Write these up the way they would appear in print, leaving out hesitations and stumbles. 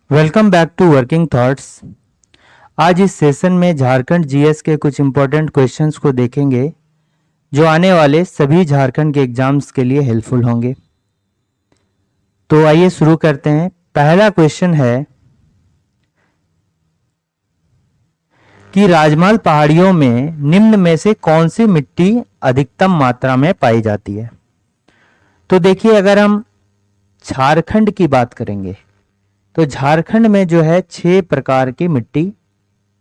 Welcome back to working thoughts. आज इस session में झारखंड जीएस के कुछ इम्पोर्टेंट क्वेश्चंस को देखेंगे जो आने वाले सभी झारखंड के एग्जाम्स के लिए हेल्पफुल होंगे। तो आइए शुरू करते हैं। पहला क्वेश्चन है कि राजमहल पहाड़ियों में निम्न में से कौन सी मिट्टी अधिकतम मात्रा में पाई जाती है। तो देखिए, अगर हम झारखंड की बात करेंगे तो झारखंड में जो है 6 प्रकार की मिट्टी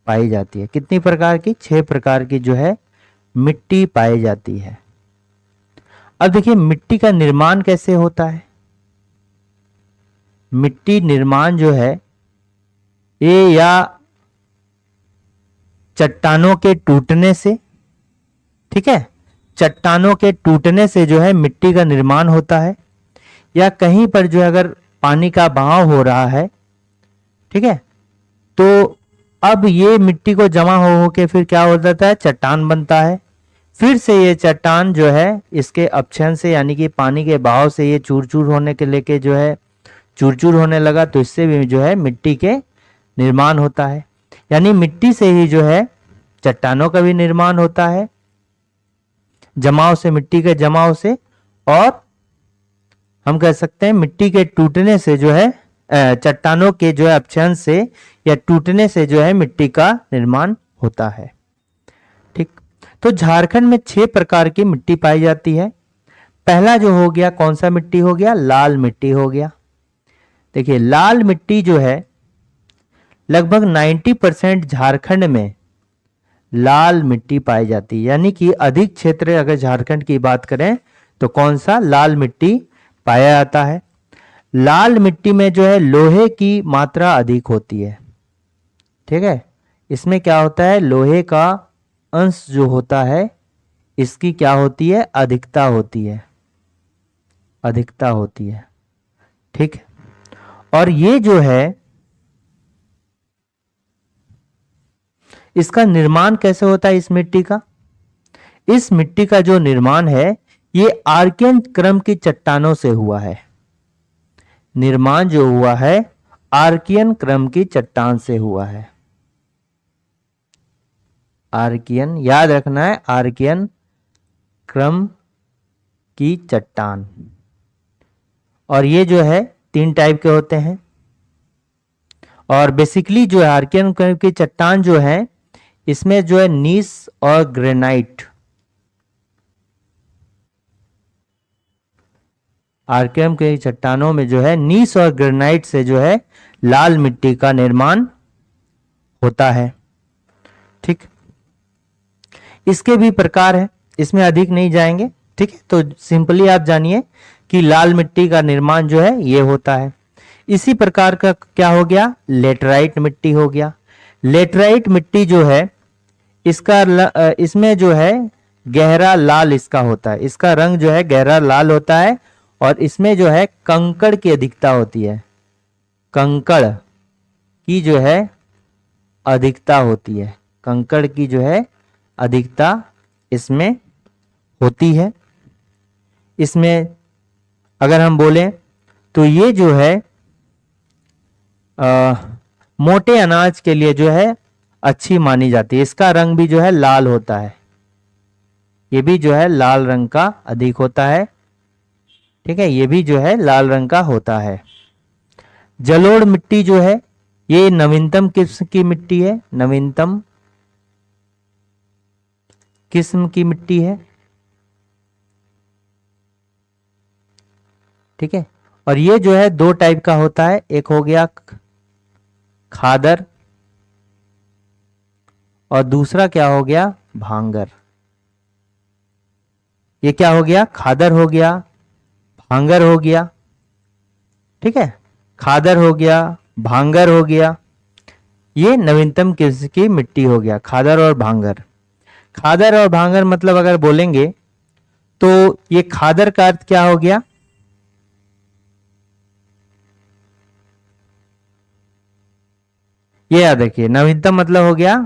पाई जाती है। कितनी प्रकार की? 6 प्रकार की जो है मिट्टी पाई जाती है। अब देखिए, मिट्टी का निर्माण कैसे होता है। मिट्टी निर्माण जो है ये या चट्टानों के टूटने से, ठीक है, चट्टानों के टूटने से जो है मिट्टी का निर्माण होता है, या कहीं पर जो है अगर पानी का बहाव हो रहा है, ठीक है, तो अब ये मिट्टी को जमा हो के फिर क्या हो जाता है, चट्टान बनता है। फिर से ये चट्टान जो है इसके अपक्षय से यानी कि पानी के बहाव से ये चूर चूर होने के लेके जो है चूर चूर होने लगा, तो इससे भी जो है मिट्टी के निर्माण होता है। यानी मिट्टी से ही जो है चट्टानों का भी निर्माण होता है, जमाव से, मिट्टी के जमाव से, और हम कह सकते हैं मिट्टी के टूटने से जो है चट्टानों के जो है अपक्षय से या टूटने से जो है मिट्टी का निर्माण होता है। ठीक, तो झारखंड में 6 प्रकार की मिट्टी पाई जाती है। पहला जो हो गया, कौन सा मिट्टी हो गया? लाल मिट्टी हो गया। देखिए, लाल मिट्टी जो है लगभग 90% झारखंड में लाल मिट्टी पाई जाती है। यानी कि अधिक क्षेत्र अगर झारखंड की बात करें तो कौन सा? लाल मिट्टी पाया जाता है। लाल मिट्टी में जो है लोहे की मात्रा अधिक होती है। ठीक है, इसमें क्या होता है, लोहे का अंश जो होता है इसकी क्या होती है? अधिकता होती है, अधिकता होती है। ठीक है, और ये जो है इसका निर्माण कैसे होता है इस मिट्टी का? इस मिट्टी का जो निर्माण है ये आर्कियन क्रम की चट्टानों से हुआ है। निर्माण जो हुआ है आर्कियन क्रम की चट्टान से हुआ है। आर्कियन, याद रखना है, आर्कियन क्रम की चट्टान। और ये जो है 3 टाइप के होते हैं। और बेसिकली जो है आर्कियन क्रम की चट्टान जो है इसमें जो है नीस और ग्रेनाइट, आर्कियन की चट्टानों में जो है नीस और ग्रेनाइट से जो है लाल मिट्टी का निर्माण होता है। ठीक, इसके भी प्रकार है, इसमें अधिक नहीं जाएंगे। ठीक है, तो सिंपली आप जानिए कि लाल मिट्टी का निर्माण जो है ये होता है। इसी प्रकार का क्या हो गया? लेटराइट मिट्टी हो गया। लेटराइट मिट्टी जो है इसमें जो है गहरा लाल इसका होता है, इसका रंग जो है गहरा लाल होता है, और इसमें जो है कंकड़ की अधिकता होती है। कंकड़ की जो है अधिकता होती है, कंकड़ की जो है अधिकता इसमें होती है। इसमें अगर हम बोलें तो ये जो है मोटे अनाज के लिए जो है अच्छी मानी जाती है। इसका रंग भी जो है लाल होता है, ये भी जो है लाल रंग का अधिक होता है। ठीक है, ये भी जो है लाल रंग का होता है। जलोढ़ मिट्टी जो है ये नवीनतम किस्म की मिट्टी है, नवीनतम किस्म की मिट्टी है। ठीक है, और ये जो है 2 टाइप का होता है, एक हो गया खादर और दूसरा क्या हो गया? भांगर। ये क्या हो गया? खादर हो गया, भांगर हो गया। ठीक है, खादर हो गया, भांगर हो गया, ये नवीनतम किस्म की मिट्टी हो गया, खादर और भांगर। खादर और भांगर मतलब अगर बोलेंगे तो ये खादर का अर्थ क्या हो गया? ये याद रखिए, नवीनतम मतलब हो गया,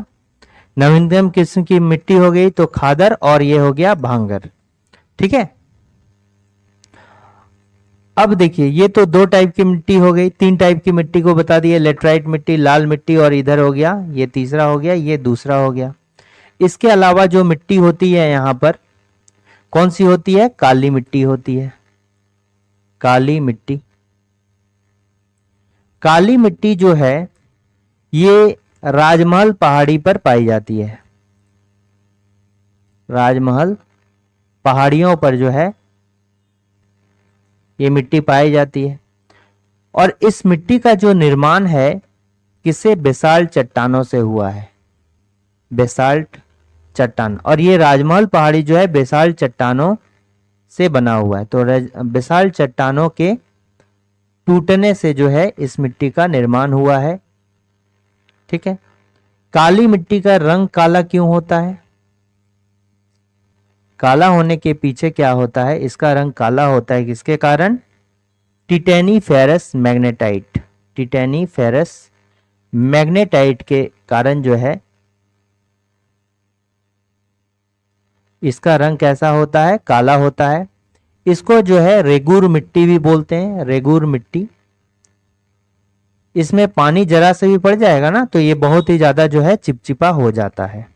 नवीनतम किस्म की मिट्टी हो गई तो खादर, और ये हो गया भांगर। ठीक है, अब देखिए ये तो दो टाइप की मिट्टी हो गई, तीन टाइप की मिट्टी को बता दिए, लेटराइट मिट्टी, लाल मिट्टी और इधर हो गया ये तीसरा हो गया, ये दूसरा हो गया। इसके अलावा जो मिट्टी होती है यहां पर कौन सी होती है? काली मिट्टी होती है, काली मिट्टी। काली मिट्टी जो है ये राजमहल पहाड़ी पर पाई जाती है, राजमहल पहाड़ियों पर जो है ये मिट्टी पाई जाती है। और इस मिट्टी का जो निर्माण है किससे? बेसाल्ट चट्टानों से हुआ है, बेसाल्ट चट्टान। और ये राजमहल पहाड़ी जो है बेसाल्ट चट्टानों से बना हुआ है। तो बेसाल्ट चट्टानों के टूटने से जो है इस मिट्टी का निर्माण हुआ है। ठीक है। काली मिट्टी का रंग काला क्यों होता है? काला होने के पीछे क्या होता है? इसका रंग काला होता है किसके कारण? Titaniferous magnetite, titaniferous magnetite के कारण जो है इसका रंग कैसा होता है? काला होता है। इसको जो है रेगुर मिट्टी भी बोलते हैं, रेगुर मिट्टी। इसमें पानी जरा से भी पड़ जाएगा ना तो ये बहुत ही ज्यादा जो है चिपचिपा हो जाता है।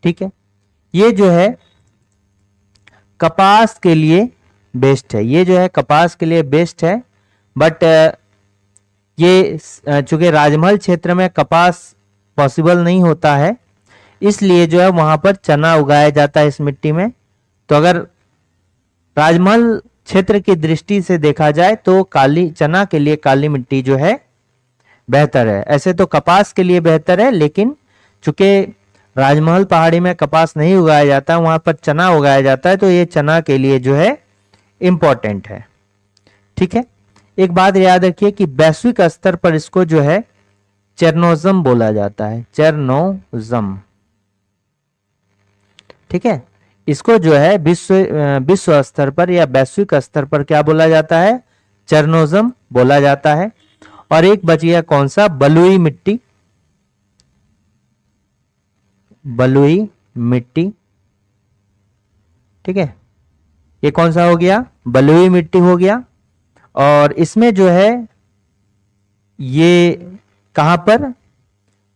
ठीक है। ये जो है कपास के लिए बेस्ट है, ये जो है कपास के लिए बेस्ट है। बट ये चूंकि राजमहल क्षेत्र में कपास पॉसिबल नहीं होता है इसलिए जो है वहां पर चना उगाया जाता है इस मिट्टी में। तो अगर राजमहल क्षेत्र की दृष्टि से देखा जाए तो काली चना के लिए काली मिट्टी जो है बेहतर है। ऐसे तो कपास के लिए बेहतर है लेकिन चूंकि राजमहल पहाड़ी में कपास नहीं उगाया जाता, वहां पर चना उगाया जाता है, तो ये चना के लिए जो है इंपॉर्टेंट है। ठीक है। एक बात याद रखिए कि वैश्विक स्तर पर इसको जो है चेरनोजम बोला जाता है, चेरनोजम। ठीक है। इसको जो है विश्व स्तर पर या वैश्विक स्तर पर क्या बोला जाता है? चेरनोजम बोला जाता है। और एक बच गया कौन सा? बलुई मिट्टी, बलुई मिट्टी। ठीक है। ये कौन सा हो गया? बलुई मिट्टी हो गया। और इसमें जो है ये कहां पर?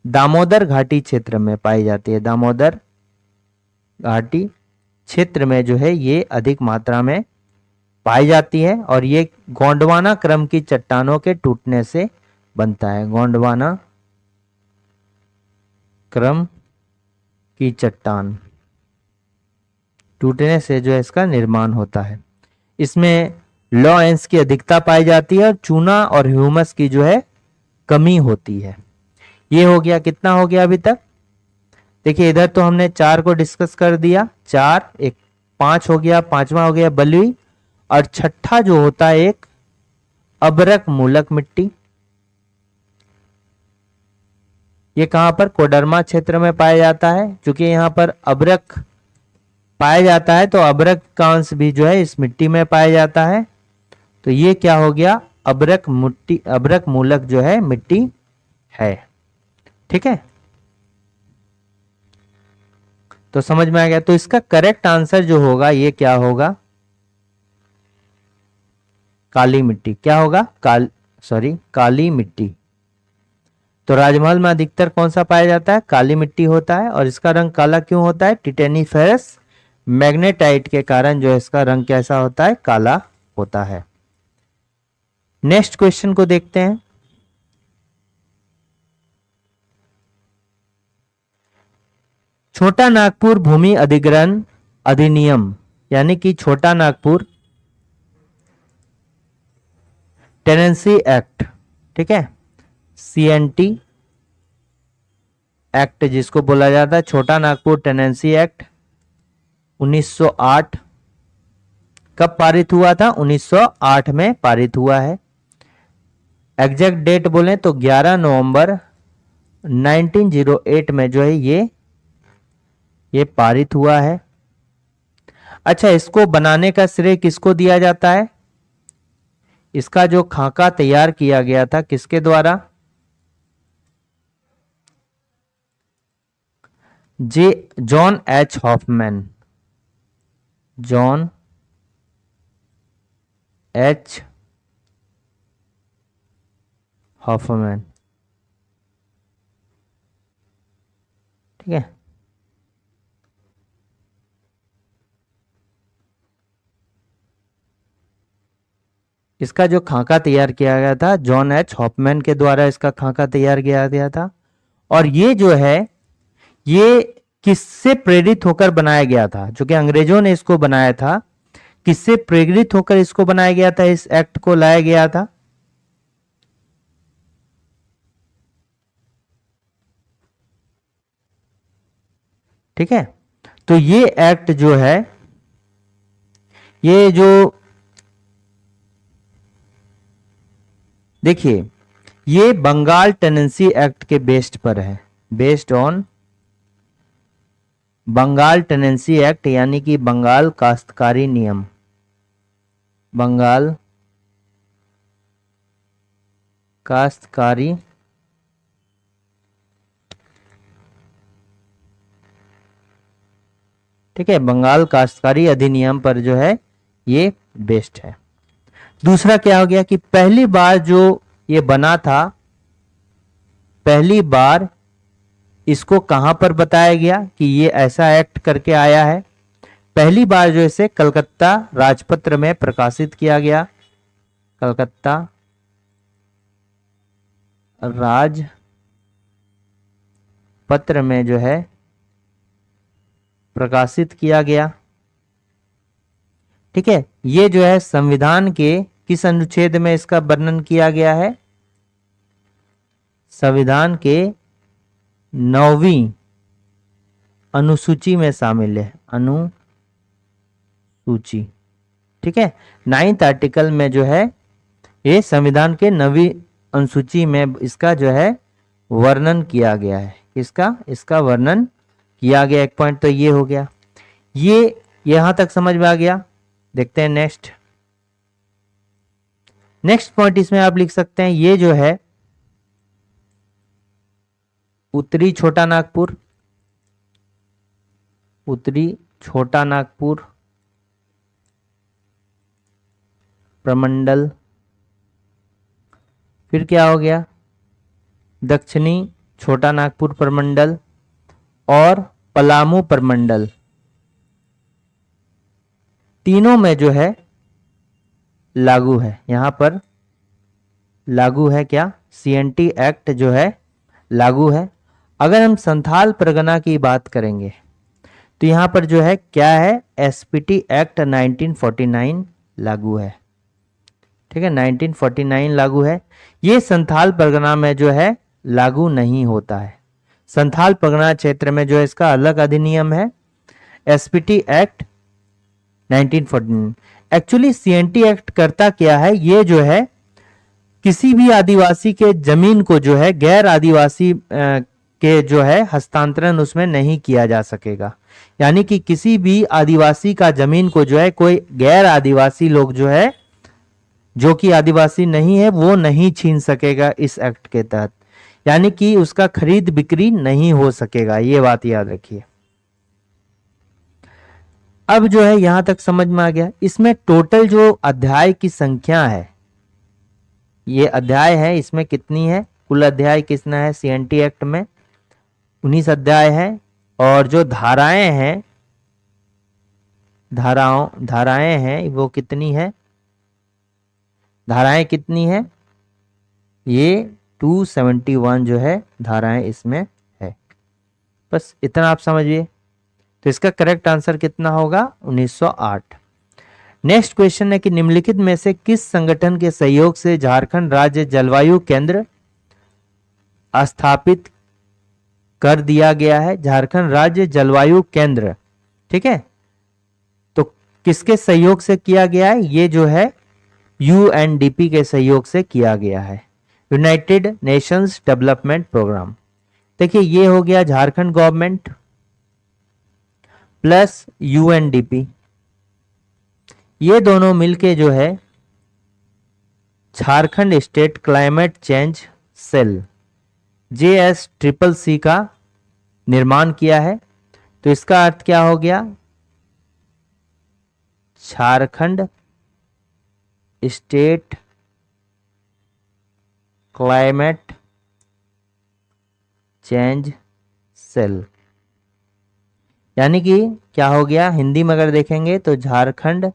दामोदर घाटी क्षेत्र में पाई जाती है, दामोदर घाटी क्षेत्र में जो है ये अधिक मात्रा में पाई जाती है। और ये गोंडवाना क्रम की चट्टानों के टूटने से बनता है, गोंडवाना क्रम की चट्टान टूटने से जो है इसका निर्माण होता है। इसमें लॉ-एंस की अधिकता पाई जाती है और चूना और ह्यूमस की जो है कमी होती है। ये हो गया, कितना हो गया अभी तक? देखिए इधर तो हमने 4 को डिस्कस कर दिया, 4 एक 5 हो गया, पांचवा हो गया बलुई, और छठा जो होता है एक अबरक मूलक मिट्टी। ये कहां पर? कोडरमा क्षेत्र में पाया जाता है। क्योंकि यहां पर अबरक पाया जाता है तो अबरक का अंश भी जो है इस मिट्टी में पाया जाता है। तो ये क्या हो गया? अबरक मिट्टी, अबरक मूलक जो है मिट्टी है। ठीक है। तो समझ में आ गया। तो इसका करेक्ट आंसर जो होगा ये क्या होगा? काली मिट्टी। क्या होगा? काली मिट्टी। तो राजमहल में अधिकतर कौन सा पाया जाता है? काली मिट्टी होता है। और इसका रंग काला क्यों होता है? टिटेनीफेरस मैग्नेटाइट के कारण जो है इसका रंग कैसा होता है? काला होता है। नेक्स्ट क्वेश्चन को देखते हैं। छोटा नागपुर भूमि अधिग्रहण अधिनियम यानी कि छोटा नागपुर टेनेंसी एक्ट, ठीक है, CNT एक्ट जिसको बोला जाता है, छोटा नागपुर टेनेंसी एक्ट 1908 कब पारित हुआ था? 1908 में पारित हुआ है। एग्जैक्ट डेट बोलें तो 11 नवंबर 1908 में जो है ये पारित हुआ है। अच्छा, इसको बनाने का श्रेय किसको दिया जाता है? इसका जो खाका तैयार किया गया था किसके द्वारा? John H Hoffman, John H Hoffman, ठीक है। इसका जो खाका तैयार किया गया था जॉन एच हॉफमैन के द्वारा इसका खाका तैयार किया गया था। और ये जो है ये किससे प्रेरित होकर बनाया गया था, जो कि अंग्रेजों ने इसको बनाया था, किससे प्रेरित होकर इसको बनाया गया था, इस एक्ट को लाया गया था? ठीक है, तो ये एक्ट जो है, ये जो देखिए ये बंगाल टेनेंसी एक्ट के बेस्ड पर है, based on Bengal tenancy act, यानी कि बंगाल काश्तकारी नियम, बंगाल काश्तकारी ठीक है, बंगाल काश्तकारी अधिनियम पर जो है ये बेस्ड है। दूसरा क्या हो गया कि पहली बार जो ये बना था, पहली बार इसको कहां पर बताया गया कि ये ऐसा एक्ट करके आया है? पहली बार जो इसे कलकत्ता राजपत्र में प्रकाशित किया गया, कलकत्ता राजपत्र में जो है प्रकाशित किया गया। ठीक है, ये जो है संविधान के किस अनुच्छेद में इसका वर्णन किया गया है? संविधान के 9वीं अनुसूची में शामिल है, अनुसूची। ठीक है, 9th आर्टिकल में जो है ये संविधान के 9वीं अनुसूची में इसका जो है वर्णन किया गया है। इसका वर्णन किया गया। एक पॉइंट तो ये हो गया, ये यहां तक समझ में आ गया। देखते हैं नेक्स्ट पॉइंट इसमें आप लिख सकते हैं, ये जो है उत्तरी छोटा नागपुर, उत्तरी छोटा नागपुर प्रमंडल, फिर क्या हो गया दक्षिणी छोटा नागपुर प्रमंडल और पलामू प्रमंडल, तीनों में जो है लागू है। यहां पर लागू है क्या? सीएनटी एक्ट जो है लागू है। अगर हम संथाल परगना की बात करेंगे तो यहां पर जो है क्या है, एसपीटी एक्ट 1949 लागू है। ठीक है, 1949 लागू है। ये संथाल परगना में जो है लागू नहीं होता है। संथाल परगना क्षेत्र में जो है इसका अलग अधिनियम है, SPT act 1949। Actually CNT act करता क्या है, ये जो है किसी भी आदिवासी के जमीन को जो है गैर आदिवासी के जो है हस्तांतरण उसमें नहीं किया जा सकेगा। यानी कि किसी भी आदिवासी का जमीन को जो है कोई गैर आदिवासी लोग जो है, जो कि आदिवासी नहीं है, वो नहीं छीन सकेगा इस एक्ट के तहत। यानी कि उसका खरीद बिक्री नहीं हो सकेगा, ये बात याद रखिए। अब जो है यहां तक समझ में आ गया। इसमें टोटल जो अध्याय की संख्या है, ये अध्याय है, इसमें कितनी है? कुल अध्याय कितना है सीएनटी एक्ट में? 19 अध्याय है। और जो धाराएं हैं, धाराएं हैं वो कितनी है? धाराएं कितनी है? ये 271 जो है धाराएं इसमें है। बस इतना आप समझिए। तो इसका करेक्ट आंसर कितना होगा? 1908। नेक्स्ट क्वेश्चन है कि निम्नलिखित में से किस संगठन के सहयोग से झारखंड राज्य जलवायु केंद्र स्थापित कर दिया गया है? झारखंड राज्य जलवायु केंद्र, ठीक है, तो किसके सहयोग से किया गया है? ये जो है यूएनडीपी के सहयोग से किया गया है, यूनाइटेड नेशंस डेवलपमेंट प्रोग्राम। देखिए ये हो गया झारखंड गवर्नमेंट प्लस यूएनडीपी, ये दोनों मिलके जो है Jharkhand state climate change cell JSCCC का निर्माण किया है। तो इसका अर्थ क्या हो गया? Jharkhand state climate change cell, यानी कि क्या हो गया, हिंदी में अगर देखेंगे तो झारखंड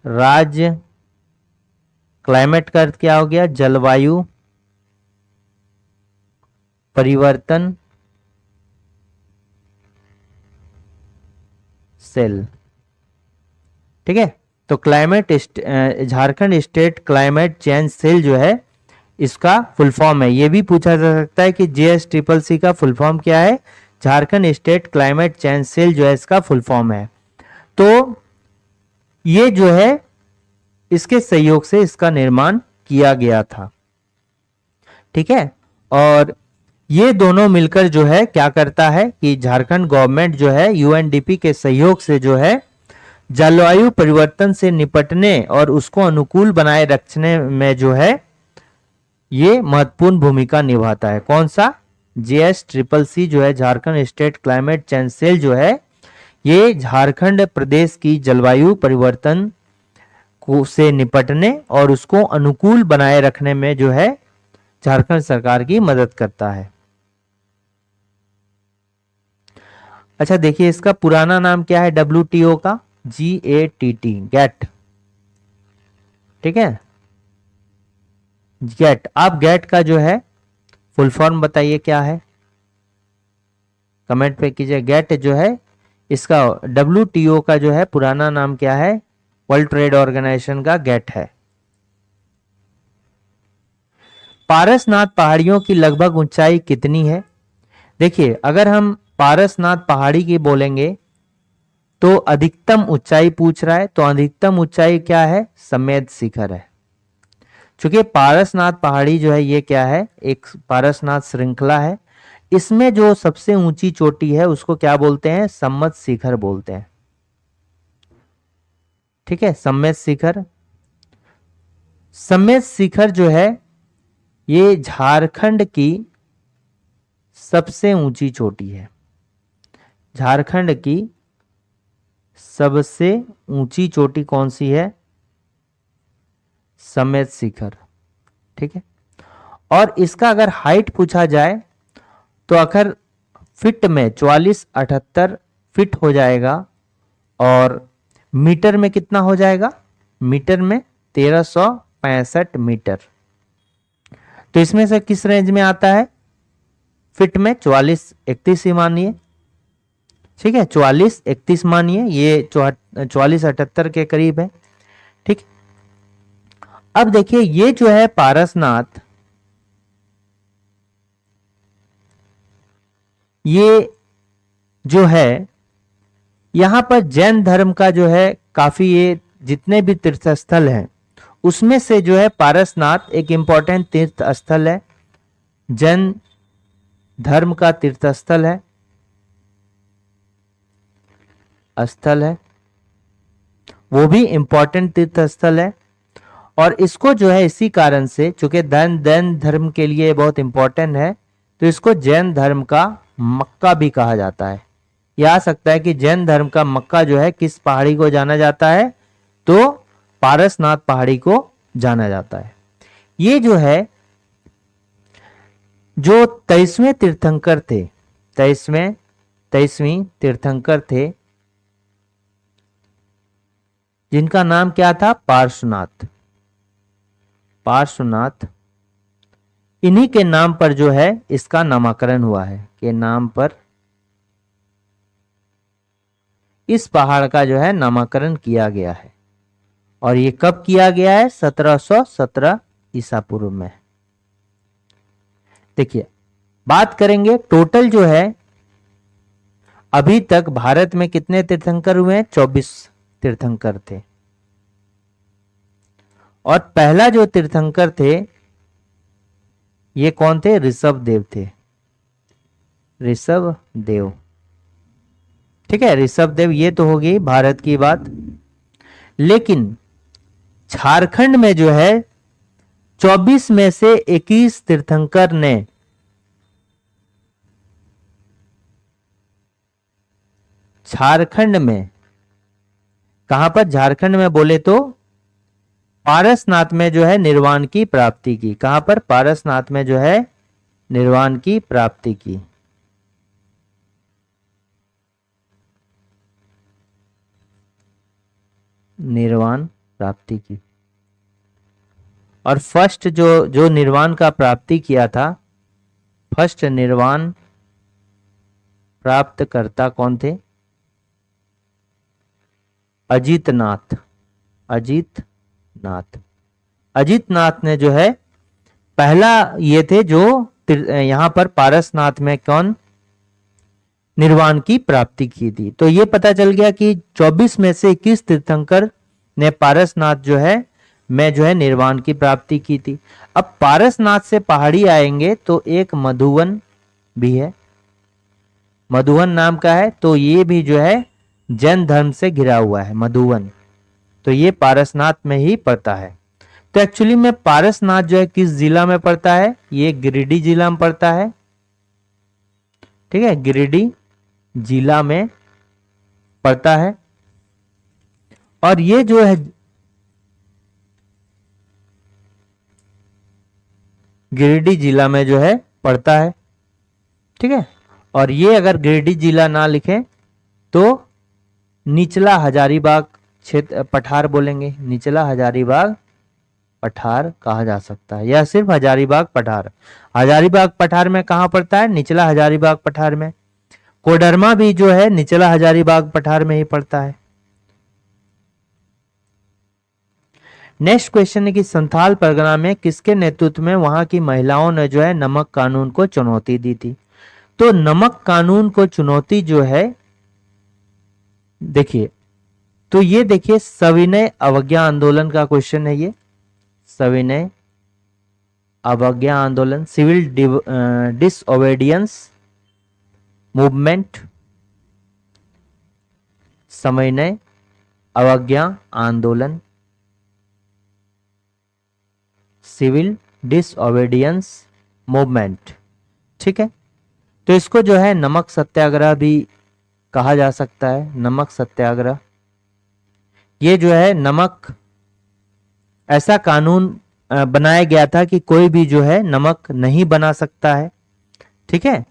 राज्य क्लाइमेट का अर्थ क्या हो गया, जलवायु परिवर्तन सेल। ठीक है, तो Jharkhand state climate change cell जो है इसका फुल फॉर्म है। ये भी पूछा जा सकता है कि JSCCC का फुल फॉर्म क्या है। Jharkhand state climate change cell जो है इसका फुल फॉर्म है। तो ये जो है इसके सहयोग से इसका निर्माण किया गया था। ठीक है, और ये दोनों मिलकर जो है क्या करता है कि झारखंड गवर्नमेंट जो है UNDP के सहयोग से जो है जलवायु परिवर्तन से निपटने और उसको अनुकूल बनाए रखने में जो है ये महत्वपूर्ण भूमिका निभाता है। कौन सा, JSCCC जो है Jharkhand state climate change cell जो है ये झारखंड प्रदेश की जलवायु परिवर्तन को से निपटने और उसको अनुकूल बनाए रखने में जो है झारखंड सरकार की मदद करता है। अच्छा देखिए, इसका पुराना नाम क्या है WTO का, GATT, गैट। ठीक है, गैट। आप गैट का जो है फुल फॉर्म बताइए क्या है, कमेंट पे कीजिए। गैट जो है इसका WTO का जो है पुराना नाम क्या है, वर्ल्ड ट्रेड ऑर्गेनाइजेशन का गैट है। पारसनाथ पहाड़ियों की लगभग ऊंचाई कितनी है। देखिए, अगर हम पारसनाथ पहाड़ी की बोलेंगे तो अधिकतम ऊंचाई पूछ रहा है, तो अधिकतम ऊंचाई क्या है, समेत शिखर है। चूंकि पारसनाथ पहाड़ी जो है ये क्या है, एक पारसनाथ श्रृंखला है, इसमें जो सबसे ऊंची चोटी है उसको क्या बोलते हैं, सम्मत शिखर बोलते हैं। ठीक है, सम्मेत शिखर। सम्मेत शिखर जो है ये झारखंड की सबसे ऊंची चोटी है। झारखंड की सबसे ऊंची चोटी कौन सी है, सम्मेत शिखर। ठीक है, और इसका अगर हाइट पूछा जाए तो आखिर फिट में 4478 फिट हो जाएगा, और मीटर में कितना हो जाएगा, मीटर में 1365 मीटर। तो इसमें से किस रेंज में आता है, फिट में 4431 ही मानिए। ठीक है, 4431 मानिए, ये 4478 के करीब है। ठीक, अब देखिए ये जो है पारसनाथ, ये जो है यहां पर जैन धर्म का जो है काफी, ये जितने भी तीर्थ स्थल हैं उसमें से जो है पारसनाथ एक इंपॉर्टेंट तीर्थ स्थल है, जैन धर्म का तीर्थ स्थल है, वो भी इंपॉर्टेंट तीर्थ स्थल है। और इसको जो है इसी कारण से, चूंकि जैन धर्म के लिए बहुत इंपॉर्टेंट है, तो इसको जैन धर्म का मक्का भी कहा जाता है। यह आ सकता है कि जैन धर्म का मक्का जो है किस पहाड़ी को जाना जाता है, तो पारसनाथ पहाड़ी को जाना जाता है। ये जो है जो 23वें तीर्थंकर थे, 23वीं तीर्थंकर थे, जिनका नाम क्या था, पार्श्वनाथ। इन्हीं के नाम पर जो है इसका नामकरण हुआ है, के नाम पर इस पहाड़ का जो है नामकरण किया गया है। और ये कब किया गया है, 1717 ईसा पूर्व में। देखिए, बात करेंगे टोटल जो है अभी तक भारत में कितने तीर्थंकर हुए हैं, 24 तीर्थंकर थे। और पहला जो तीर्थंकर थे ये कौन थे, ऋषभ देव थे, ऋषभ देव। ठीक है, ऋषभ देव, ये तो हो गई भारत की बात। लेकिन झारखंड में जो है 24 में से 21 तीर्थंकर ने झारखंड में, कहां पर, झारखंड में बोले तो पारसनाथ में जो है निर्वाण की प्राप्ति की। कहां पर? पारसनाथ में जो है निर्वाण की प्राप्ति की। निर्वाण प्राप्ति की। और फर्स्ट जो निर्वाण का प्राप्ति किया था, फर्स्ट निर्वाण प्राप्त करता कौन थे? अजितनाथ। अजितनाथ। अजितनाथ ने जो है पहला ये थे जो यहां पर पारसनाथ में कौन निर्वाण की प्राप्ति की थी। तो ये पता चल गया कि 24 में से 21 तीर्थंकर ने पारसनाथ जो है निर्वाण की प्राप्ति की थी। अब पारसनाथ से पहाड़ी आएंगे तो एक मधुवन भी है, मधुवन नाम का है, तो ये भी जो है जैन धर्म से घिरा हुआ है मधुवन। तो ये पारसनाथ में ही पड़ता है। तो एक्चुअली में पारसनाथ जो है किस जिला में पड़ता है? ये गिरिडीह जिला में पड़ता है। ठीक है, गिरिडीह जिला में पड़ता है। और ये जो है गिरिडीह जिला में जो है पड़ता है। ठीक है, और ये अगर गिरिडीह जिला ना लिखें तो निचला हजारीबाग क्षेत्र पठार बोलेंगे, निचला हजारीबाग पठार कहा जा सकता है, या सिर्फ हजारीबाग पठार। हजारीबाग पठार में कहां पड़ता है? निचला हजारीबाग पठार में। कोडरमा भी जो है निचला हजारीबाग पठार में ही पड़ता है। नेक्स्ट क्वेश्चन है कि संथाल परगना में किसके नेतृत्व में वहां की महिलाओं ने जो है नमक कानून को चुनौती दी थी? तो नमक कानून को चुनौती जो है, देखिए, तो ये देखिए सविनय अवज्ञा आंदोलन का क्वेश्चन है। ये सविनय अवज्ञा आंदोलन, सिविल डिसओबीडियंस मूवमेंट, सविनय अवज्ञा आंदोलन, सिविल डिसओबीडियंस मूवमेंट। ठीक है, तो इसको जो है नमक सत्याग्रह भी कहा जा सकता है। नमक सत्याग्रह, ये जो है नमक, ऐसा कानून बनाया गया था कि कोई भी जो है नमक नहीं बना सकता है। ठीक है,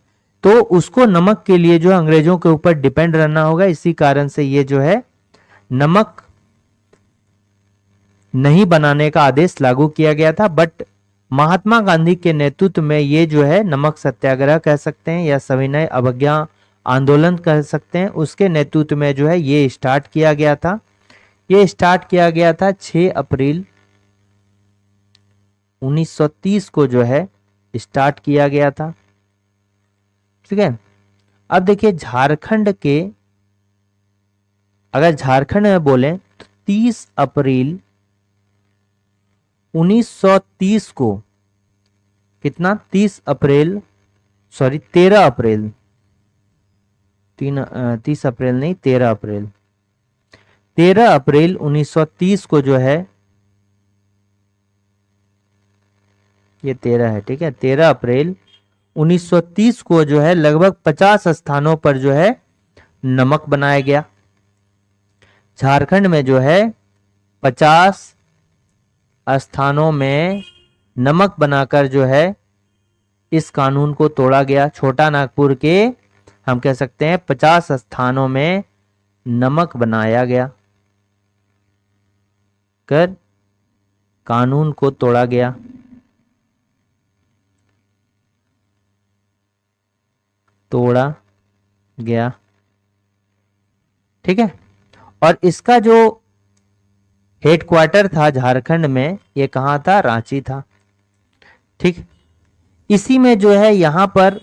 तो उसको नमक के लिए जो अंग्रेजों के ऊपर डिपेंड रहना होगा। इसी कारण से ये जो है नमक नहीं बनाने का आदेश लागू किया गया था। बट महात्मा गांधी के नेतृत्व में ये जो है नमक सत्याग्रह कह सकते हैं या सविनय अवज्ञा आंदोलन कह सकते हैं, उसके नेतृत्व में जो है ये स्टार्ट किया गया था। ये स्टार्ट किया गया था 6 अप्रैल 1930 को जो है स्टार्ट किया गया था। ठीक है, अब देखिए झारखंड के, अगर झारखंड में बोलें तो 30 अप्रैल 1930 को, कितना? 30 अप्रैल, सॉरी 13 अप्रैल, 30 अप्रैल नहीं, 13 अप्रैल, 13 अप्रैल 1930 को जो है, ये 13 है। ठीक है, 13 अप्रैल 1930 को जो है लगभग 50 स्थानों पर जो है नमक बनाया गया। झारखंड में जो है 50 स्थानों में नमक बनाकर जो है इस कानून को तोड़ा गया। छोटा नागपुर के हम कह सकते हैं 50 स्थानों में नमक बनाया गया कर कानून को तोड़ा गया। तोड़ा गया। ठीक है, और इसका जो हेडक्वार्टर था झारखंड में, ये कहाँ था? रांची था। ठीक, इसी में जो है यहाँ पर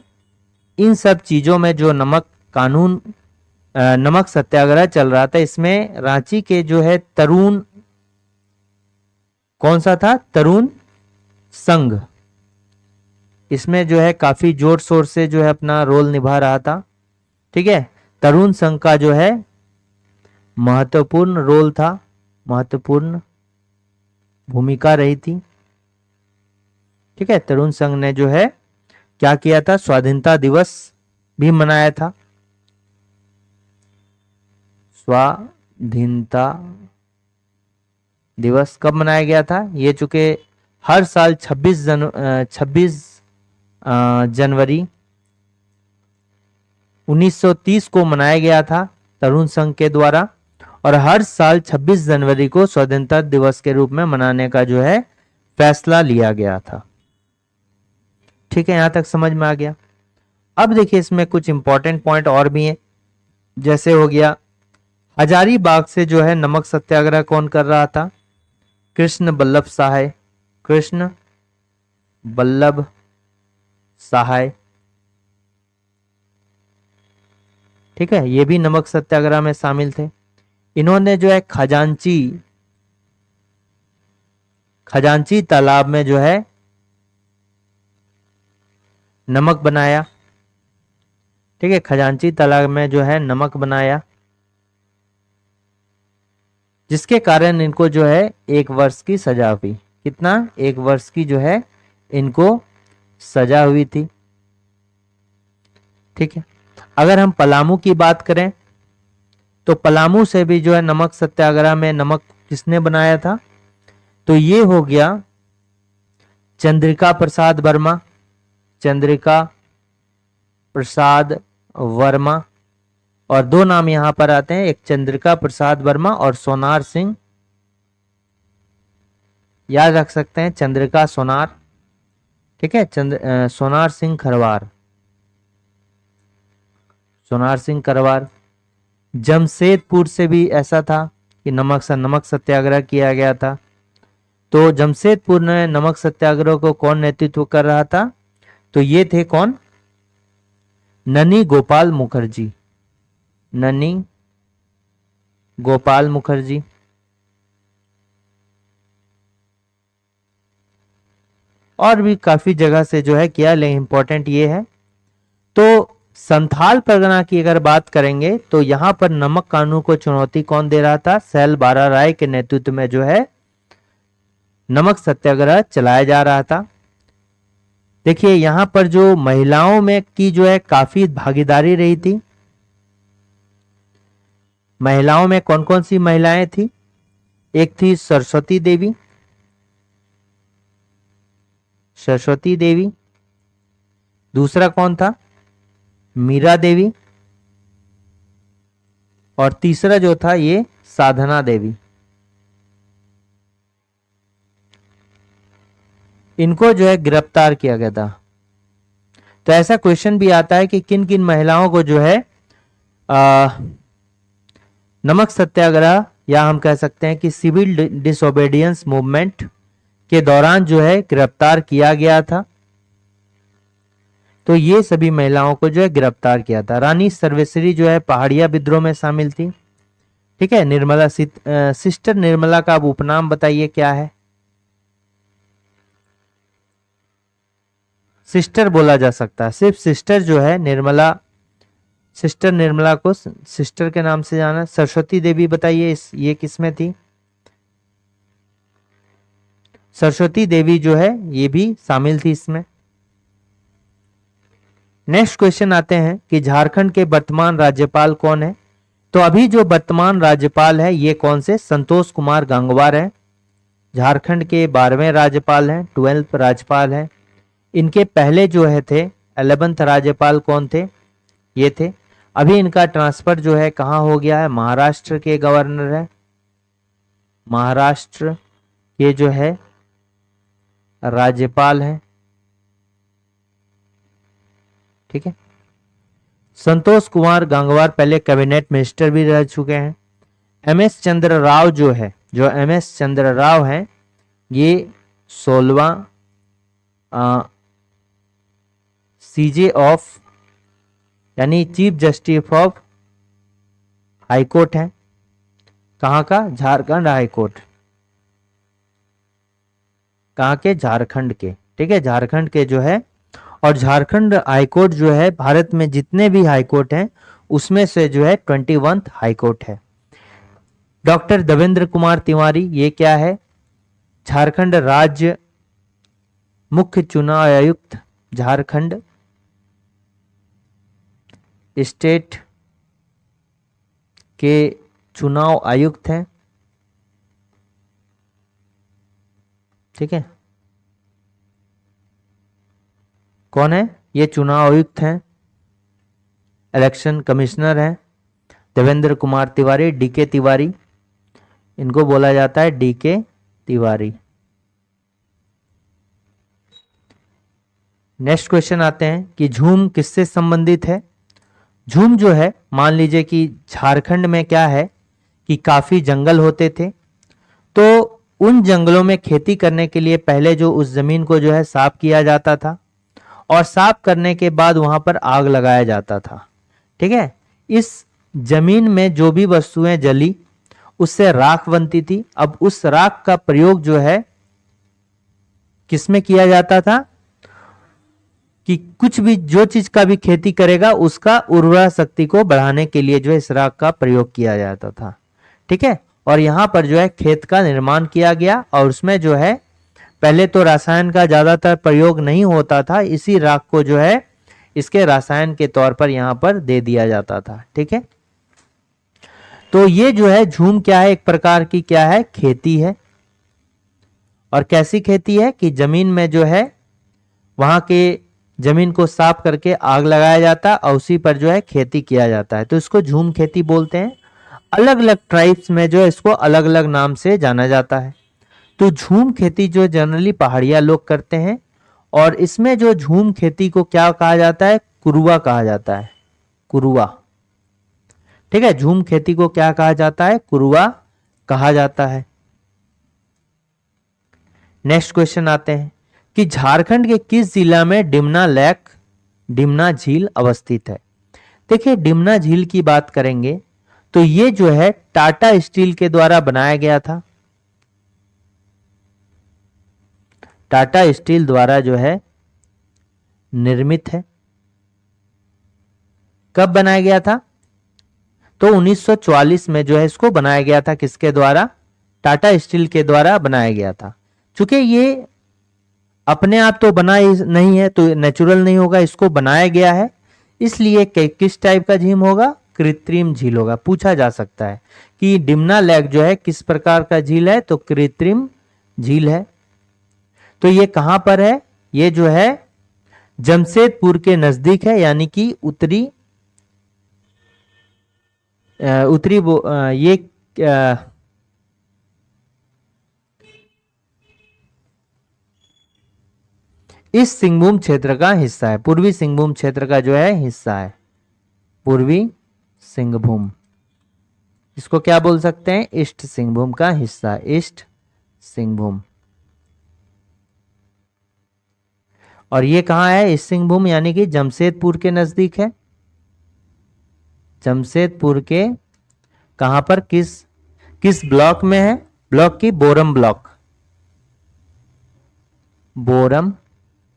इन सब चीजों में जो नमक कानून, नमक सत्याग्रह चल रहा था, इसमें रांची के जो है तरुण, कौन सा था? तरुण संघ, इसमें जो है काफी जोर शोर से जो है अपना रोल निभा रहा था। ठीक है, तरुण संघ का जो है महत्वपूर्ण रोल था, महत्वपूर्ण भूमिका रही थी। ठीक है, तरुण संघ ने जो है क्या किया था? स्वाधीनता दिवस भी मनाया था। स्वाधीनता दिवस कब मनाया गया था? ये चूंकि हर साल 26 जनवरी 1930 को मनाया गया था तरुण संघ के द्वारा, और हर साल 26 जनवरी को स्वतंत्रता दिवस के रूप में मनाने का जो है फैसला लिया गया था। ठीक है, यहां तक समझ में आ गया। अब देखिए इसमें कुछ इंपॉर्टेंट पॉइंट और भी हैं, जैसे हो गया हजारीबाग से जो है नमक सत्याग्रह कौन कर रहा था? कृष्ण बल्लभ सहाय। कृष्ण बल्लभ सहाय, ठीक है, ये भी नमक सत्याग्रह में शामिल थे। इन्होंने जो है खजांची तालाब में जो है नमक बनाया। ठीक है, खजांची तालाब में जो है नमक बनाया, जिसके कारण इनको जो है 1 वर्ष की सजा हुई। कितना? 1 वर्ष की जो है इनको सजा हुई थी। ठीक है, अगर हम पलामू की बात करें तो पलामू से भी जो है नमक सत्याग्रह में नमक किसने बनाया था? तो ये हो गया चंद्रिका प्रसाद वर्मा। चंद्रिका प्रसाद वर्मा, और दो नाम यहां पर आते हैं, एक चंद्रिका प्रसाद वर्मा और सोनार सिंह। याद रख सकते हैं चंद्रिका सोनार। ठीक है, सोनार सिंह खरवार। सोनार सिंह खरवार। जमशेदपुर से भी ऐसा था कि नमक सत्याग्रह किया गया था। तो जमशेदपुर में नमक सत्याग्रह को कौन नेतृत्व कर रहा था? तो ये थे कौन? ननी गोपाल मुखर्जी। ननी गोपाल मुखर्जी। और भी काफी जगह से जो है किया, लेकिन इंपॉर्टेंट ये है। तो संथाल परगना की अगर बात करेंगे तो यहां पर नमक कानून को चुनौती कौन दे रहा था? सैल बारा राय के नेतृत्व में जो है नमक सत्याग्रह चलाया जा रहा था। देखिए यहां पर जो महिलाओं में की जो है काफी भागीदारी रही थी। महिलाओं में कौन कौन सी महिलाएं थी? एक थी सरस्वती देवी। सरस्वती देवी। दूसरा कौन था? मीरा देवी। और तीसरा जो था ये साधना देवी। इनको जो है गिरफ्तार किया गया था। तो ऐसा क्वेश्चन भी आता है कि किन किन महिलाओं को जो है नमक सत्याग्रह, या हम कह सकते हैं कि सिविल डिसोबीडियंस मूवमेंट के दौरान जो है गिरफ्तार किया गया था। तो ये सभी महिलाओं को जो है गिरफ्तार किया था। रानी सर्वेश्वरी जो है पहाड़िया विद्रोह में शामिल थी। ठीक है, सिस्टर निर्मला का अब उपनाम बताइए क्या है? सिस्टर बोला जा सकता है, सिर्फ सिस्टर जो है निर्मला, सिस्टर निर्मला को सिस्टर के नाम से जाना। सरस्वती देवी बताइए ये किसमें थी? सरस्वती देवी जो है ये भी शामिल थी इसमें। नेक्स्ट क्वेश्चन आते हैं कि झारखंड के वर्तमान राज्यपाल कौन है? तो अभी जो वर्तमान राज्यपाल है ये कौन से? संतोष कुमार गंगवार है। झारखंड के 12वें राज्यपाल हैं, 12th राज्यपाल हैं। इनके पहले जो है थे 11th राज्यपाल कौन थे? ये थे। अभी इनका ट्रांसफर जो है कहाँ हो गया है? महाराष्ट्र के गवर्नर है। महाराष्ट्र के जो है राज्यपाल हैं। ठीक है, संतोष कुमार गंगवार पहले कैबिनेट मिनिस्टर भी रह चुके हैं। एम एस चंद्र राव जो है, जो एम एस चंद्र राव हैं, ये 16वां सीजे ऑफ, यानी chief justice of high court है। कहाँ का? Jharkhand high court. कहाँ के? झारखंड के। ठीक है, झारखंड के जो है, और झारखंड हाई कोर्ट जो है भारत में जितने भी हाई कोर्ट हैं उसमें से जो है 21th हाई कोर्ट है। डॉक्टर देवेंद्र कुमार तिवारी ये क्या है? झारखंड राज्य मुख्य चुनाव आयुक्त, झारखंड स्टेट के चुनाव आयुक्त हैं। ठीक है, कौन है ये? चुनाव आयुक्त हैं, इलेक्शन कमिश्नर हैं देवेंद्र कुमार तिवारी, डीके तिवारी, इनको बोला जाता है डीके तिवारी। नेक्स्ट क्वेश्चन आते हैं कि झूम किससे संबंधित है। झूम जो है, मान लीजिए कि झारखंड में क्या है कि काफी जंगल होते थे, तो उन जंगलों में खेती करने के लिए पहले जो उस जमीन को जो है साफ किया जाता था, और साफ करने के बाद वहां पर आग लगाया जाता था। ठीक है, इस जमीन में जो भी वस्तुएं जली उससे राख बनती थी। अब उस राख का प्रयोग जो है किसमें किया जाता था कि कुछ भी जो चीज का भी खेती करेगा उसका उर्वरा शक्ति को बढ़ाने के लिए जो है इस राख का प्रयोग किया जाता था। ठीक है, और यहां पर जो है खेत का निर्माण किया गया, और उसमें जो है पहले तो रसायन का ज्यादातर प्रयोग नहीं होता था, इसी राख को जो है इसके रसायन के तौर पर यहां पर दे दिया जाता था। ठीक है, तो ये जो है झूम क्या है, एक प्रकार की क्या है, खेती है। और कैसी खेती है कि जमीन में जो है वहां के जमीन को साफ करके आग लगाया जाता है और उसी पर जो है खेती किया जाता है, तो इसको झूम खेती बोलते हैं। अलग अलग ट्राइब्स में जो है इसको अलग अलग नाम से जाना जाता है। तो झूम खेती जो जनरली पहाड़िया लोग करते हैं, और इसमें जो झूम खेती को क्या कहा जाता है, कुरुआ कहा जाता है, कुरुआ। ठीक है, झूम खेती को क्या कहा जाता है, कुरुआ कहा जाता है। नेक्स्ट क्वेश्चन आते हैं कि झारखंड के किस जिला में डिमना लेक, डिमना झील अवस्थित है। देखिए, डिमना झील की बात करेंगे तो ये जो है टाटा स्टील के द्वारा बनाया गया था। टाटा स्टील द्वारा जो है निर्मित है। कब बनाया गया था, तो 1944 में जो है इसको बनाया गया था। किसके द्वारा, टाटा स्टील के द्वारा बनाया गया था। चूंकि ये अपने आप तो बना ही नहीं है तो नेचुरल नहीं होगा, इसको बनाया गया है, इसलिए किस टाइप का झील होगा, कृत्रिम झील होगा। पूछा जा सकता है कि डिमना लेक जो है किस प्रकार का झील है, तो कृत्रिम झील है। तो ये कहां पर है, ये जो है जमशेदपुर के नजदीक है, यानी कि उत्तरी ये इस सिंहभूम क्षेत्र का हिस्सा है, पूर्वी सिंहभूम क्षेत्र का जो है हिस्सा है, पूर्वी सिंहभूम। इसको क्या बोल सकते हैं, ईस्ट सिंहभूम का हिस्सा, ईस्ट सिंहभूम। और ये कहां है, ईस्ट सिंहभूम, यानी कि जमशेदपुर के नजदीक है। जमशेदपुर के कहां पर, किस किस ब्लॉक में है, ब्लॉक की बोरम ब्लॉक, बोरम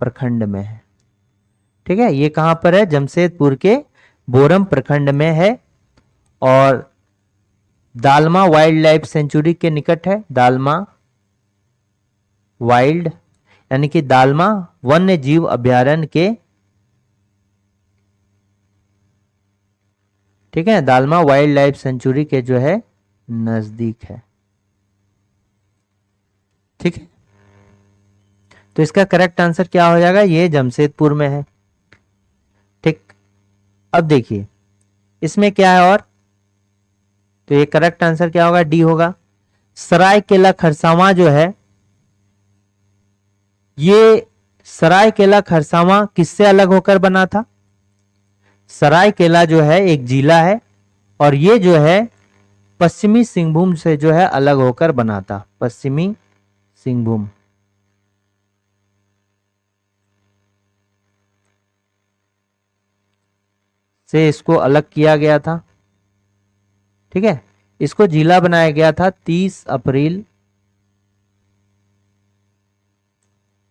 प्रखंड में है। ठीक है, ये कहां पर है, जमशेदपुर के बोरम प्रखंड में है, और दालमा वाइल्ड लाइफ सेंचुरी के निकट है। दालमा वाइल्ड यानी कि दालमा वन्य जीव अभ्यारण्य के, ठीक है, दालमा वाइल्ड लाइफ सेंचुरी के जो है नजदीक है। ठीक है, तो इसका करेक्ट आंसर क्या हो जाएगा, ये जमशेदपुर में है। ठीक, अब देखिए इसमें क्या है, और तो ये करेक्ट आंसर क्या होगा, डी होगा। सरायकेला खरसावां जो है, ये सरायकेला खरसावां किससे अलग होकर बना था। सरायकेला जो है एक जिला है, और ये जो है पश्चिमी सिंहभूम से जो है अलग होकर बना था, पश्चिमी सिंहभूम से इसको अलग किया गया था। ठीक है, इसको जिला बनाया गया था 30 अप्रैल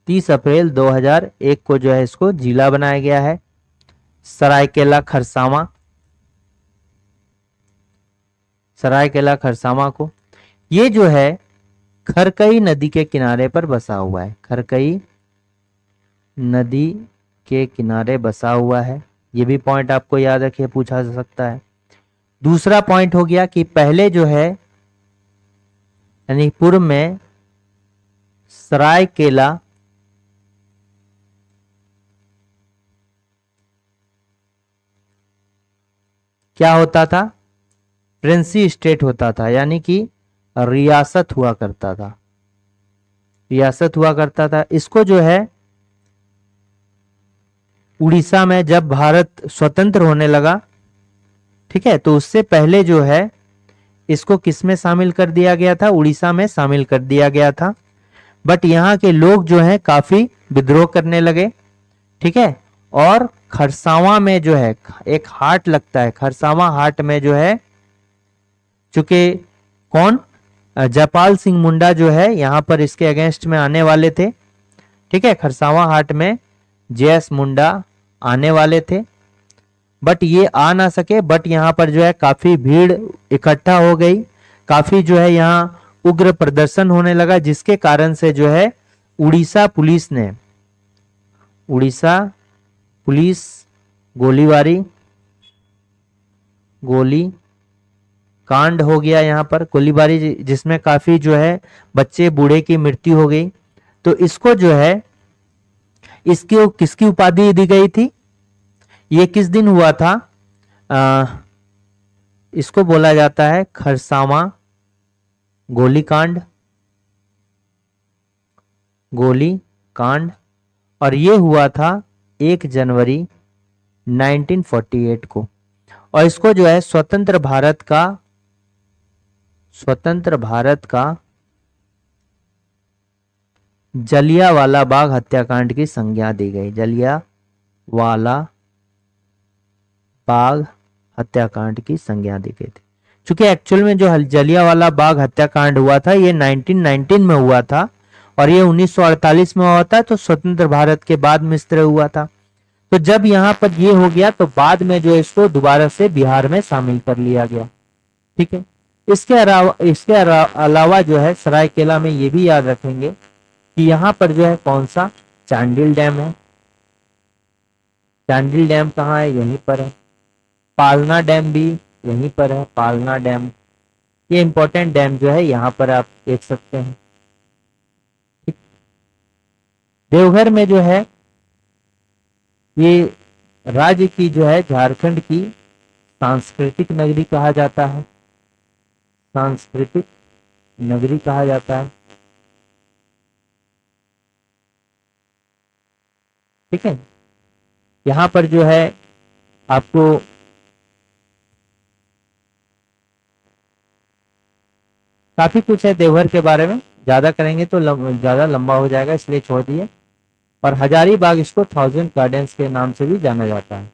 2001 को जो है इसको जिला बनाया गया है, सरायकेला खरसावां, सरायकेला खरसावां को। ये जो है खरकई नदी के किनारे पर बसा हुआ है, खरकई नदी के किनारे बसा हुआ है। ये भी पॉइंट आपको याद रखिए, पूछा जा सकता है। दूसरा पॉइंट हो गया कि पहले जो है यानी पूर्व में सरायकेला क्या होता था? प्रिंसी स्टेट होता था, यानी कि रियासत हुआ करता था, रियासत हुआ करता था। इसको जो है उड़ीसा में जब भारत स्वतंत्र होने लगा, ठीक है, तो उससे पहले जो है इसको किस में शामिल कर दिया गया था? उड़ीसा में शामिल कर दिया गया था। बट यहाँ के लोग जो है काफी विद्रोह करने लगे, ठीक है। और खरसावां में जो है एक हाट लगता है, खरसावां हाट में जो है, चूंकि कौन, जयपाल सिंह मुंडा जो है यहाँ पर इसके अगेंस्ट में आने वाले थे, ठीक है। खरसावां हाट में जेएस मुंडा आने वाले थे, बट ये आ ना सके। बट यहाँ पर जो है काफी भीड़ इकट्ठा हो गई, काफी जो है यहाँ उग्र प्रदर्शन होने लगा, जिसके कारण से जो है उड़ीसा पुलिस ने, उड़ीसा पुलिस गोलीबारी, गोली कांड हो गया यहाँ पर, गोलीबारी, जिसमें काफी जो है बच्चे बूढ़े की मृत्यु हो गई। तो इसको जो है इसकी किसकी उपाधि दी गई थी? ये किस दिन हुआ था? इसको बोला जाता है खरसावां गोलीकांड, गोली कांड। और ये हुआ था 1 जनवरी 1948 को। और इसको जो है स्वतंत्र भारत का, स्वतंत्र भारत का जलियांवाला बाग हत्याकांड की संज्ञा दी गई, जलियांवाला बाग हत्याकांड की संज्ञा दी गई थी। चूंकि एक्चुअल में जो जलियांवाला बाग हत्याकांड हुआ था ये 1919 में हुआ था, और ये 1948 में हुआ था, तो स्वतंत्र भारत के बाद में इस तरह हुआ था। तो जब यहाँ पर ये हो गया तो बाद में जो इसको दोबारा से बिहार में शामिल कर लिया गया, ठीक है। इसके अलावा जो है सरायकेला में ये भी याद रखेंगे कि यहाँ पर जो है कौन सा, चांडिल डैम है। चांडिल डैम कहाँ है? यहीं पर है। पालना डैम भी यहीं पर है, पालना डैम। ये इंपॉर्टेंट डैम जो है यहाँ पर आप देख सकते हैं। देवघर में जो है ये राज्य की जो है झारखंड की सांस्कृतिक नगरी कहा जाता है, सांस्कृतिक नगरी कहा जाता है, ठीक है। यहाँ पर जो है आपको काफी कुछ है देवघर के बारे में, ज्यादा करेंगे तो ज्यादा लंबा हो जाएगा, इसलिए छोड़ दिए। और हजारीबाग इसको थाउजेंड गार्डन्स के नाम से भी जाना जाता है,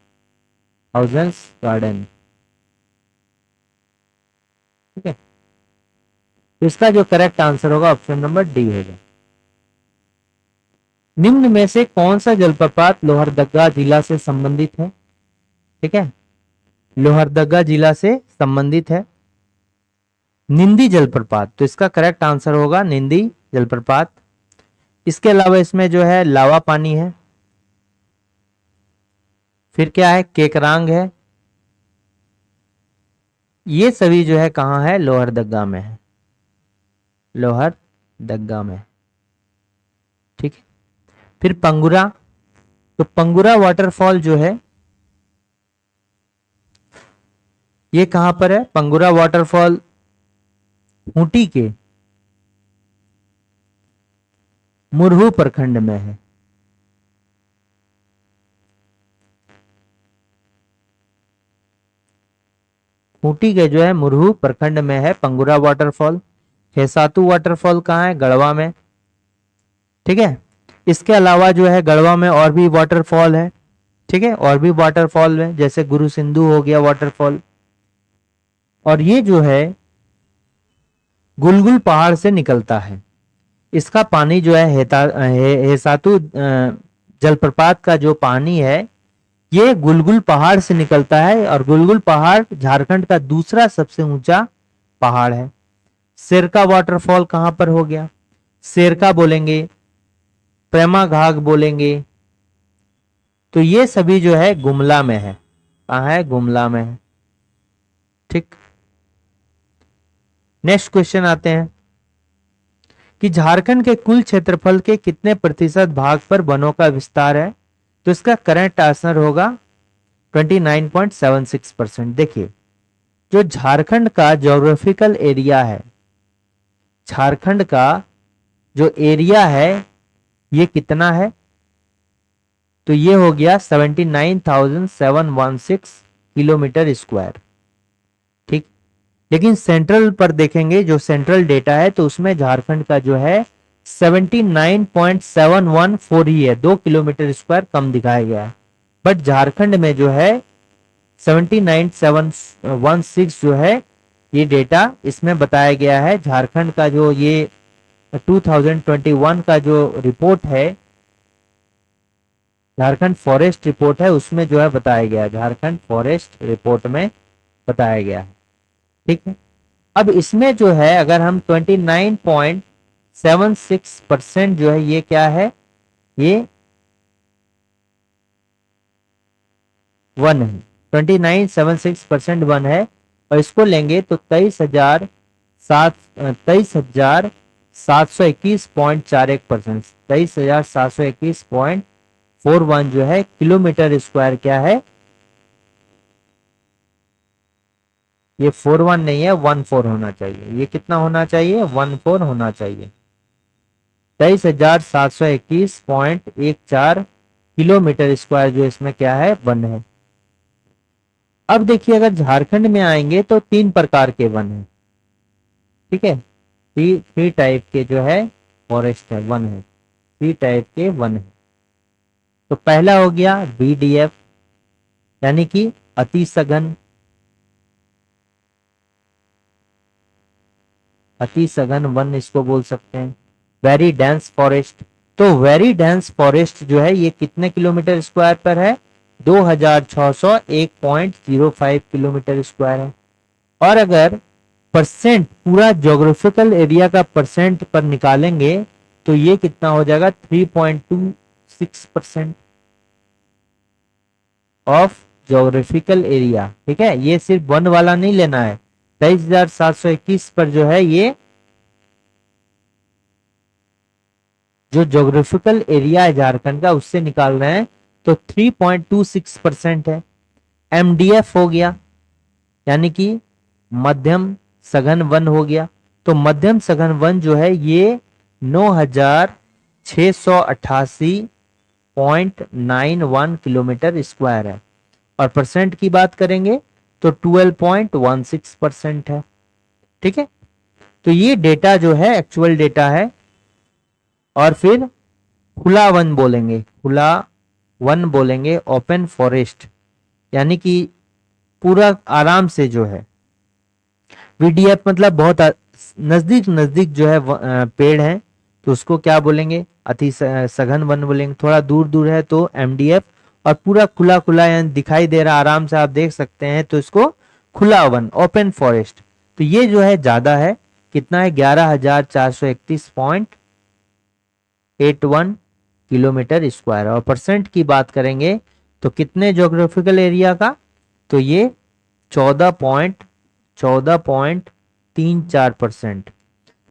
थाउजेंड्स गार्डन, ठीक है। तो इसका जो करेक्ट आंसर होगा ऑप्शन नंबर डी होगा। निम्न में से कौन सा जलप्रपात लोहरदगा जिला से संबंधित है? ठीक है, लोहरदगा जिला से संबंधित है। निंदी जलप्रपात, तो इसका करेक्ट आंसर होगा निंदी जलप्रपात। इसके अलावा इसमें जो है लावा पानी है, फिर क्या है, केकरांग है। ये सभी जो है कहां है? लोहरदगा में है, लोहरदगा में, ठीक है। फिर पंगुरा, तो पंगुरा वाटरफॉल जो है ये कहां पर है? पंगुरा वाटरफॉल खूंटी के मुरहू प्रखंड में है, खूंटी के जो है मुरहू प्रखंड में है पंगुरा वाटरफॉल। खेसातू वाटरफॉल कहाँ है? गढ़वा में, ठीक है। इसके अलावा जो है गढ़वा में और भी वाटरफॉल है, ठीक है, और भी वाटरफॉल है, जैसे गुरु सिंधु हो गया वाटरफॉल। और ये जो है गुलगुल पहाड़ से निकलता है। इसका पानी जो है हेसातु जलप्रपात का जो पानी है ये गुलगुल पहाड़ से निकलता है, और गुलगुल पहाड़ झारखंड का दूसरा सबसे ऊंचा पहाड़ है। शेरका वाटरफॉल कहां पर हो गया? शेरका बोलेंगे, प्रेमा घाघ बोलेंगे, तो ये सभी जो है गुमला में है। कहां है? गुमला में है, ठीक। नेक्स्ट क्वेश्चन आते हैं कि झारखंड के कुल क्षेत्रफल के कितने प्रतिशत भाग पर वनों का विस्तार है, तो इसका करेक्ट आंसर होगा 29.76%। देखिए जो झारखंड का ज्योग्राफिकल एरिया है, झारखंड का जो एरिया है ये कितना है, तो ये हो गया 79,716 किलोमीटर स्क्वायर। ठीक, लेकिन सेंट्रल पर देखेंगे, जो सेंट्रल डेटा है तो उसमें झारखंड का जो है 79.714 ही है, 2 किलोमीटर स्क्वायर कम दिखाया गया है। बट झारखंड में जो है 79,716 जो है ये डेटा इसमें बताया गया है। झारखंड का जो ये 2021 का जो रिपोर्ट है, झारखंड फॉरेस्ट रिपोर्ट है, उसमें जो है बताया गया है, झारखंड फॉरेस्ट रिपोर्ट में बताया गया है। ठीक है, अब इसमें जो है अगर हम 29.76% जो है ये क्या है, ये वन है, 29.76% वन है, और इसको लेंगे तो 23,721.41%, 23,721.41 जो है किलोमीटर स्क्वायर क्या है, ये 41 नहीं है, 14 होना चाहिए। ये कितना होना चाहिए, 14 होना चाहिए। 23,721.14 किलोमीटर स्क्वायर जो इसमें क्या है, वन है। अब देखिए अगर झारखंड में आएंगे तो 3 प्रकार के वन है। ठीक है, थ्री टाइप के जो है फॉरेस्ट है, वन है, 3 टाइप के वन है। तो पहला हो गया BDF, यानी कि अति सघन वन इसको बोल सकते हैं। वेरी डेंस फॉरेस्ट, तो वेरी डेंस फॉरेस्ट जो है ये कितने किलोमीटर स्क्वायर पर है, 2601.05 किलोमीटर स्क्वायर है। और अगर परसेंट पूरा ज्योग्राफिकल एरिया का परसेंट पर निकालेंगे तो ये कितना हो जाएगा, 3.26% ऑफ ज्योग्राफिकल एरिया। ठीक है, ये सिर्फ वन वाला नहीं लेना है, 23,721 पर जो है ये जो ज्योग्राफिकल एरिया है झारखंड का उससे निकाल रहे हैं, तो 3.26% है। MDF हो गया, यानी कि मध्यम सघन वन हो गया। तो मध्यम सघन वन जो है ये 9,688.91 किलोमीटर स्क्वायर है। और परसेंट की बात करेंगे तो 12.16% है। ठीक है, तो ये डेटा जो है एक्चुअल डेटा है। और फिर खुला वन बोलेंगे, खुला वन बोलेंगे, ओपन फॉरेस्ट, यानी कि पूरा आराम से जो है। VDF मतलब बहुत नजदीक नजदीक जो है पेड़ है, तो उसको क्या बोलेंगे, अति सघन वन बोलेंगे। थोड़ा दूर दूर है तो MDF, और पूरा खुला खुला यानी दिखाई दे रहा आराम से आप देख सकते हैं तो इसको खुला वन, ओपन फॉरेस्ट। तो ये जो है ज्यादा है, कितना है, 11,431.81 किलोमीटर स्क्वायर। और परसेंट की बात करेंगे तो कितने ज्योग्राफिकल एरिया का, तो ये 14.34%।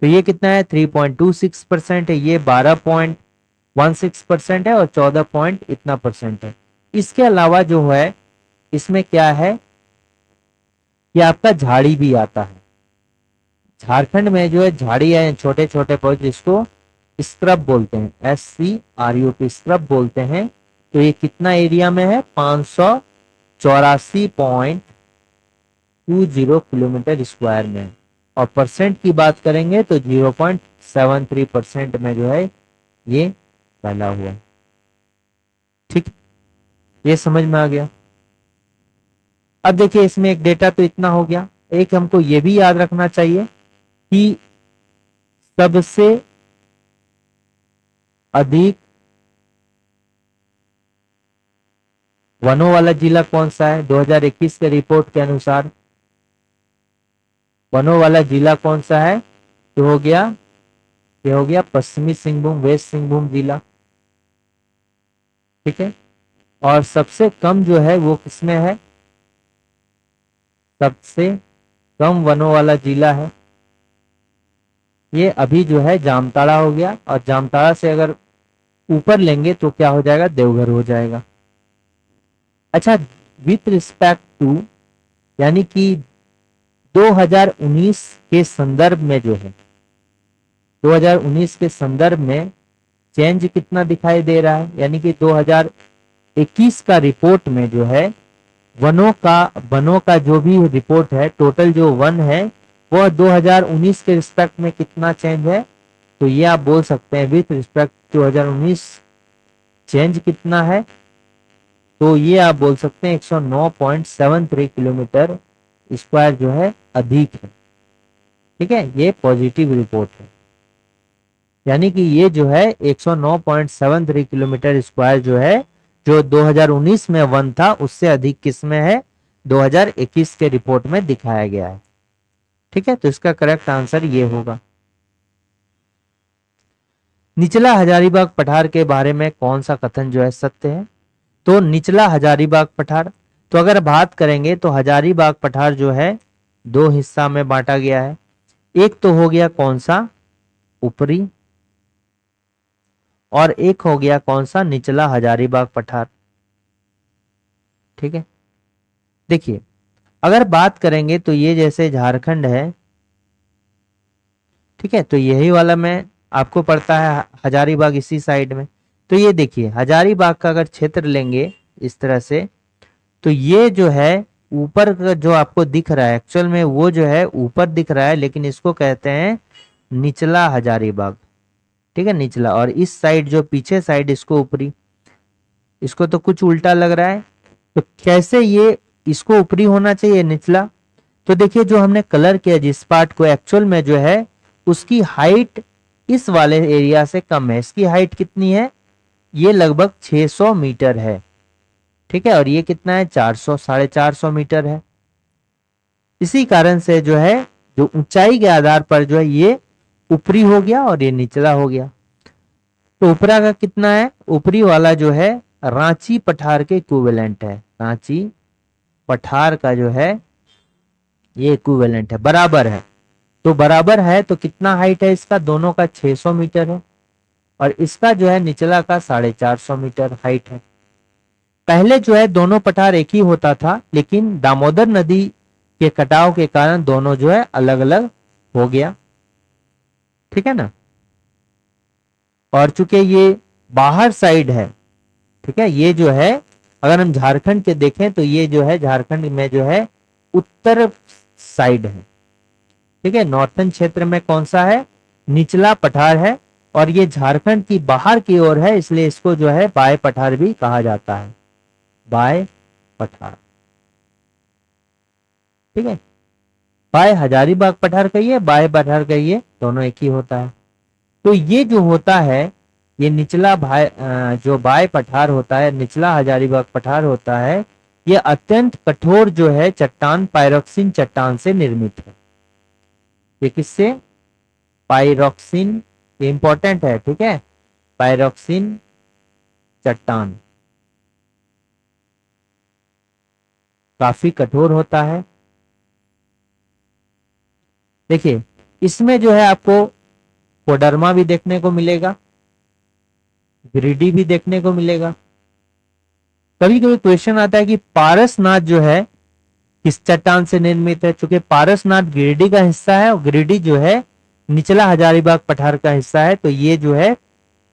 तो ये कितना है, 3.26% है, ये 12.16% है, और 14 पॉइंट इतना परसेंट है। इसके अलावा जो है इसमें क्या है कि आपका झाड़ी भी आता है। झारखंड में जो है झाड़ी है, छोटे छोटे पौधे जिसको स्क्रब बोलते हैं, SCRUB स्क्रब बोलते हैं। तो ये कितना एरिया में है, 584.20 किलोमीटर स्क्वायर में। और परसेंट की बात करेंगे तो 0.73% में जो है ये फैला हुआ। ठीक, ये समझ में आ गया। अब देखिए इसमें एक डेटा तो इतना हो गया, एक हमको ये भी याद रखना चाहिए कि सबसे अधिक वनों वाला जिला कौन सा है। 2021 के रिपोर्ट के अनुसार वनों वाला जिला कौन सा है, तो हो गया, ये हो गया पश्चिमी सिंहभूम, वेस्ट सिंहभूम जिला। ठीक है, और सबसे कम जो है वो किसमें है, सबसे कम वनों वाला जिला है ये अभी जो है जामताड़ा हो गया, और जामताड़ा से अगर ऊपर लेंगे तो क्या हो जाएगा, देवघर हो जाएगा। अच्छा, विथ रिस्पेक्ट टू, यानी कि 2019 के संदर्भ में जो है, 2019 के संदर्भ में चेंज कितना दिखाई दे रहा है, यानी कि 2021 का रिपोर्ट में जो है वनों का जो भी रिपोर्ट है, टोटल जो वन है वो 2019 के रिस्पेक्ट में कितना चेंज है, तो ये आप बोल सकते हैं विथ रिस्पेक्ट 2019 चेंज कितना है, तो ये आप बोल सकते हैं 109.73 किलोमीटर स्क्वायर जो है अधिक है। ठीक है, ये पॉजिटिव रिपोर्ट है, यानी कि ये जो है 109.73 किलोमीटर स्क्वायर जो है, जो 2019 में वन था उससे अधिक किस में है, 2021 के रिपोर्ट में दिखाया गया है। ठीक है, तो इसका करेक्ट आंसर ये होगा। निचला हजारीबाग पठार के बारे में कौन सा कथन जो है सत्य है, तो निचला हजारीबाग पठार, तो अगर बात करेंगे तो हजारीबाग पठार जो है दो हिस्सा में बांटा गया है। एक तो हो गया कौन सा, ऊपरी, और एक हो गया कौन सा, निचला हजारीबाग पठार। ठीक है, देखिए अगर बात करेंगे तो ये जैसे झारखंड है, ठीक है, तो यही वाला में आपको पड़ता है हजारीबाग इसी साइड में। तो ये देखिए हजारीबाग का अगर क्षेत्र लेंगे इस तरह से, तो ये जो है ऊपर का जो आपको दिख रहा है, एक्चुअल में वो जो है ऊपर दिख रहा है, लेकिन इसको कहते हैं निचला हजारीबाग। ठीक है, निचला, और इस साइड जो पीछे साइड इसको ऊपरी। इसको तो कुछ उल्टा लग रहा है, तो कैसे ये इसको ऊपरी होना चाहिए निचला, तो देखिए जो हमने कलर किया जिस पार्ट को, एक्चुअल में जो है उसकी हाइट इस वाले एरिया से कम है। इसकी हाइट कितनी है, ये लगभग 600 मीटर है। ठीक है, और ये कितना है, 400, 450 मीटर है। इसी कारण से जो है, जो ऊंचाई के आधार पर जो है ये ऊपरी हो गया और ये निचला हो गया। तो ऊपरा का कितना है, ऊपरी वाला जो है रांची पठार के इक्विवेलेंट है। रांची पठार का जो है ये इक्विवेलेंट है, बराबर है। तो बराबर है तो कितना हाइट है इसका, दोनों का 600 मीटर है, और इसका जो है निचला का 450 मीटर हाइट है। पहले जो है दोनों पठार एक ही होता था, लेकिन दामोदर नदी के कटाव के कारण दोनों जो है अलग अलग हो गया। ठीक है ना, और चूंकि ये बाहर साइड है, ठीक है, ये जो है अगर हम झारखंड के देखें तो ये जो है झारखंड में जो है उत्तर साइड है। ठीक है, नॉर्थन क्षेत्र में कौन सा है, निचला पठार है, और ये झारखंड की बाहर की ओर है, इसलिए इसको जो है बाय पठार भी कहा जाता है, बाय पठार। ठीक है, बाय हजारीबाग पठार कहिए, बाय पठार कहिए, दोनों एक ही होता है। तो ये जो होता है, ये निचला जो बाय पठार होता है, निचला हजारीबाग पठार होता है, ये अत्यंत कठोर जो है चट्टान, पायरोक्सिन चट्टान से निर्मित है। ये किससे, पायरोक्सिन, ये इंपॉर्टेंट है। ठीक है, पायरोक्सिन चट्टान काफी कठोर होता है। देखिए इसमें जो है आपको कोडरमा भी देखने को मिलेगा, गिरिडीह भी देखने को मिलेगा। कभी कभी क्वेश्चन आता है कि पारसनाथ जो है किस चट्टान से निर्मित है, चूंकि पारसनाथ गिरिडीह का हिस्सा है और गिरिडीह जो है निचला हजारीबाग पठार का हिस्सा है, तो ये जो है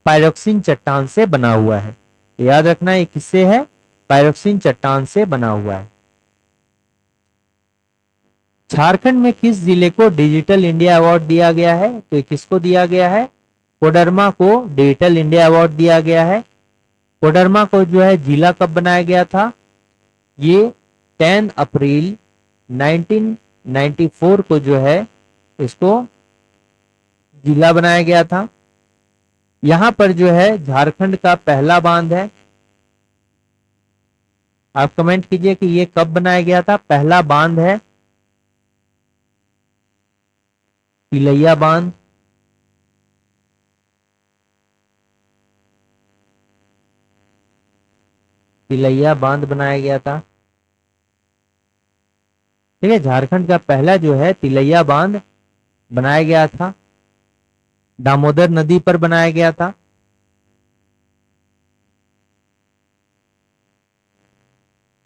पायरोक्सिन चट्टान से बना हुआ है। तो याद रखना ये किससे है, पायरोक्सिन चट्टान से बना हुआ है। झारखंड में किस जिले को डिजिटल इंडिया अवार्ड दिया गया है, तो किसको दिया गया है, कोडरमा को डिजिटल इंडिया अवार्ड दिया गया है। कोडरमा को जो है जिला कब बनाया गया था, ये 10 अप्रैल 1994 को जो है इसको जिला बनाया गया था। यहां पर जो है झारखंड का पहला बांध है। आप कमेंट कीजिए कि ये कब बनाया गया था, पहला बांध है तिलैया बांध। तिलैया बांध बनाया गया था। ठीक है, झारखंड का पहला जो है तिलैया बांध बनाया गया था। दामोदर नदी पर बनाया गया था।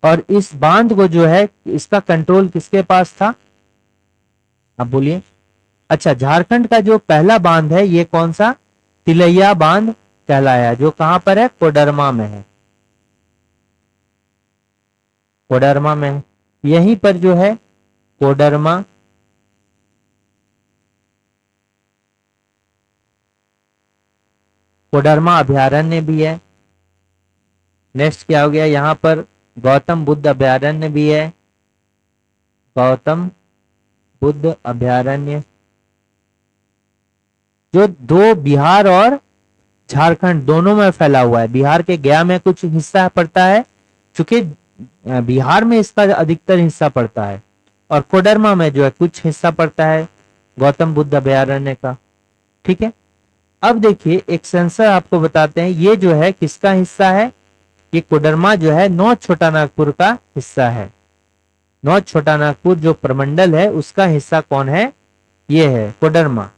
और इस बांध को जो है, इसका कंट्रोल किसके पास था? आप बोलिए। अच्छा, झारखंड का जो पहला बांध है ये कौन सा? तिलैया बांध कहलाया, जो कहां पर है? कोडरमा में है। कोडरमा में है। यहीं पर जो है कोडरमा, कोडरमा अभयारण्य भी है। नेक्स्ट क्या हो गया? यहां पर गौतम बुद्ध अभयारण्य भी है। गौतम बुद्ध अभयारण्य, जो दो बिहार और झारखंड दोनों में फैला हुआ है। बिहार के गया में कुछ हिस्सा पड़ता है, चूंकि बिहार में इसका अधिकतर हिस्सा पड़ता है, और कोडरमा में जो है कुछ हिस्सा पड़ता है गौतम बुद्ध अभयारण्य का। ठीक है, अब देखिए एक सेंसर आपको बताते हैं, ये जो है किसका हिस्सा है? ये कोडरमा जो है नॉर्थ छोटा नागपुर का हिस्सा है। नॉर्थ छोटा नागपुर जो प्रमंडल है उसका हिस्सा कौन है? ये है कोडरमा।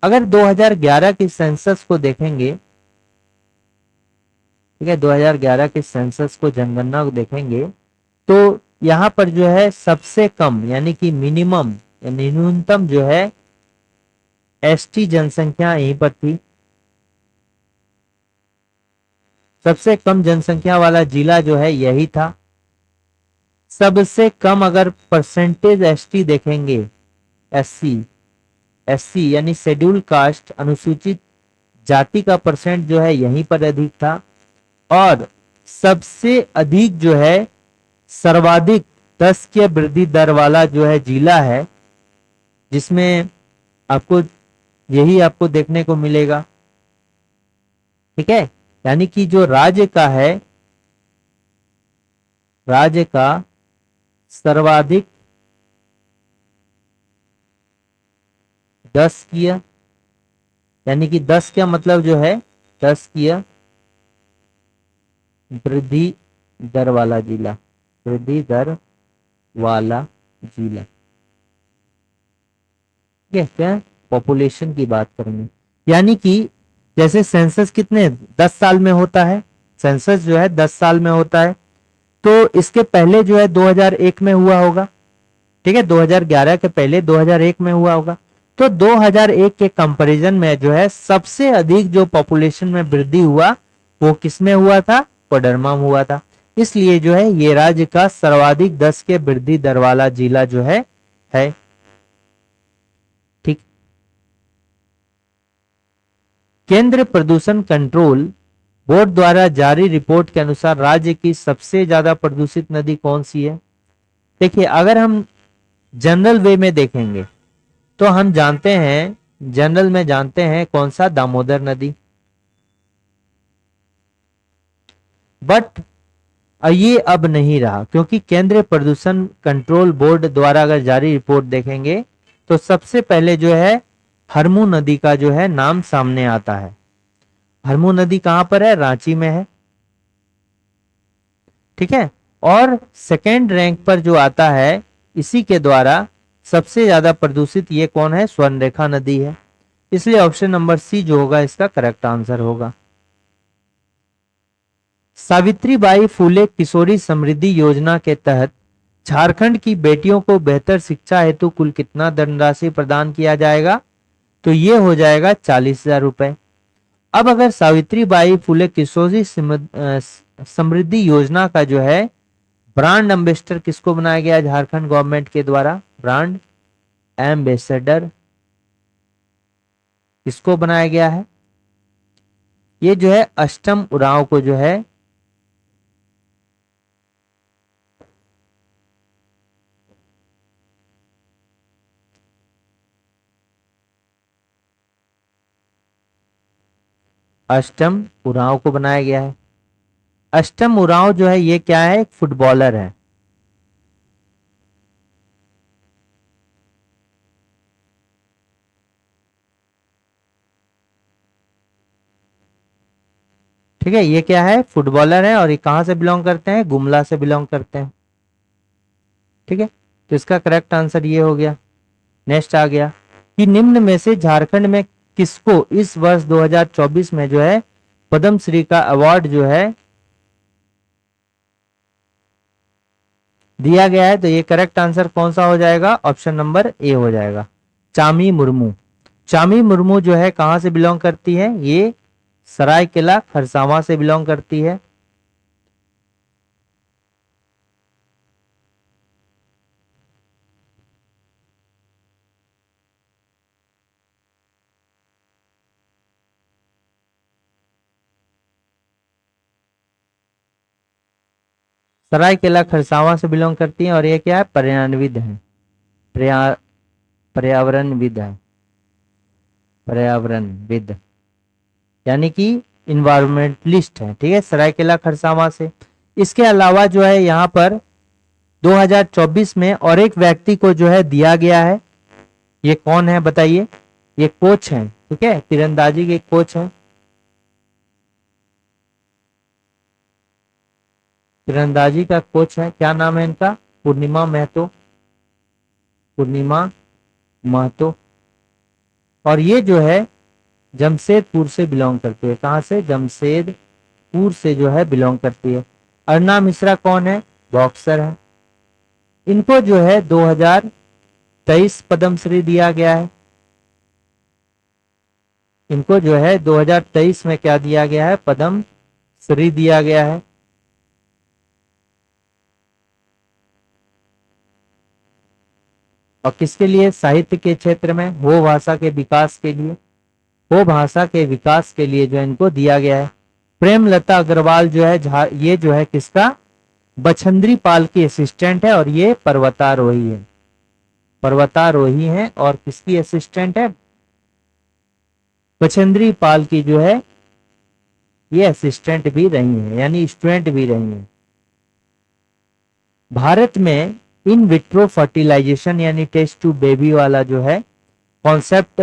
अगर 2011 की सेंसस को देखेंगे, ठीक है, 2011 के सेंसस को, जनगणना को देखेंगे, तो यहां पर जो है सबसे कम यानी कि मिनिमम यानी न्यूनतम जो है एसटी जनसंख्या यहीं पर थी। सबसे कम जनसंख्या वाला जिला जो है यही था। सबसे कम अगर परसेंटेज एसटी देखेंगे, एससी, एससी यानी शेड्यूल कास्ट, अनुसूचित जाति का परसेंट जो है यहीं पर अधिक था। और सबसे अधिक जो है सर्वाधिक 10 की वृद्धि दर वाला जो है जिला है, जिसमें आपको यही आपको देखने को मिलेगा। ठीक है, यानी कि जो राज्य का है, राज्य का सर्वाधिक 10 की, यानी कि 10 का मतलब जो है 10 की वृद्धि दर वाला जिला, वृद्धि दर वाला जिला। कहते हैं पॉपुलेशन की बात करेंगे, यानी कि जैसे सेंसस कितने 10 साल में होता है, सेंसस जो है 10 साल में होता है, तो इसके पहले जो है 2001 में हुआ होगा। ठीक है, 2011 के पहले 2001 में हुआ होगा। तो 2001 के कंपैरिजन में जो है सबसे अधिक जो पॉपुलेशन में वृद्धि हुआ वो किसमें हुआ था? कोडरमा में हुआ था। इसलिए जो है ये राज्य का सर्वाधिक 10 के वृद्धि दर वाला जिला जो है। ठीक, केंद्र प्रदूषण कंट्रोल बोर्ड द्वारा जारी रिपोर्ट के अनुसार राज्य की सबसे ज्यादा प्रदूषित नदी कौन सी है? देखिए, अगर हम जनरल वे में देखेंगे तो हम जानते हैं, जनरल में जानते हैं कौन सा? दामोदर नदी। बट ये अब नहीं रहा, क्योंकि केंद्रीय प्रदूषण कंट्रोल बोर्ड द्वारा अगर जारी रिपोर्ट देखेंगे तो सबसे पहले जो है हरमू नदी का जो है नाम सामने आता है। हरमू नदी कहां पर है? रांची में है। ठीक है, और सेकेंड रैंक पर जो आता है इसी के द्वारा सबसे ज्यादा प्रदूषित ये कौन है? स्वर्णरेखा नदी है। इसलिए ऑप्शन नंबर सी जो होगा इसका करेक्ट आंसर होगा। सावित्रीबाई फूले किशोरी समृद्धि योजना के तहत झारखंड की बेटियों को बेहतर शिक्षा हेतु कुल कितना धनराशि प्रदान किया जाएगा? तो ये हो जाएगा 40,000 रुपए। अब अगर सावित्रीबाई फूले किशोरी समृद्धि योजना का जो है ब्रांड एम्बेसडर किसको बनाया गया झारखंड गवर्नमेंट के द्वारा? ब्रांड एम्बेसडर किसको बनाया गया है? ये जो है अष्टम उरांव को जो है अष्टम उरांव को बनाया गया है। अष्टम उरांव जो है ये क्या है? एक फुटबॉलर है। ठीक है, ये क्या है? फुटबॉलर है, और ये कहां से बिलोंग करते हैं? गुमला से बिलोंग करते हैं। ठीक है, तो इसका करेक्ट आंसर ये हो गया। नेक्स्ट आ गया कि निम्न में से झारखंड में किसको इस वर्ष 2024 में जो है पद्म श्री का अवार्ड जो है दिया गया है? तो ये करेक्ट आंसर कौन सा हो जाएगा? ऑप्शन नंबर ए हो जाएगा, चामी मुर्मू। चामी मुर्मू जो है कहां से बिलोंग करती है? ये सरायकेला खरसावां से बिलोंग करती है। सरायकेला खरसावां से बिलोंग करती है और ये क्या है? पर्यावरणविद है। पर्या पर्यावरणविद है, पर्यावरणविद यानी कि इन्वायरमेंटलिस्ट है। ठीक है, सरायकेला खरसावां से। इसके अलावा जो है यहाँ पर 2024 में और एक व्यक्ति को जो है दिया गया है। ये कौन है बताइए? ये कोच हैं, ठीक है, तीरंदाजी के कोच हैं। तीरंदाजी का कोच है, क्या नाम है इनका? पूर्णिमा महतो। पूर्णिमा महतो। और ये जो है जमशेदपुर से बिलोंग करती है। कहां से? जमशेदपुर से जो है बिलोंग करती है। अरुणा मिश्रा कौन है? बॉक्सर है। इनको जो है 2023 पद्मश्री दिया गया है। इनको जो है 2023 में क्या दिया गया है? पद्मश्री दिया गया है। और किसके लिए? साहित्य के क्षेत्र में, हो भाषा के विकास के लिए। हो भाषा के विकास के लिए जो इनको दिया गया है। प्रेमलता अग्रवाल जो है ये जो है किसका? बछेंद्री पाल की असिस्टेंट है और ये पर्वतारोही है। पर्वतारोही है और किसकी असिस्टेंट है? बछेंद्री पाल की जो है ये असिस्टेंट भी रही है, यानी स्टूडेंट भी रही है। भारत में इन विट्रो फर्टिलाइजेशन यानी टेस्ट टू बेबी वाला जो है कॉन्सेप्ट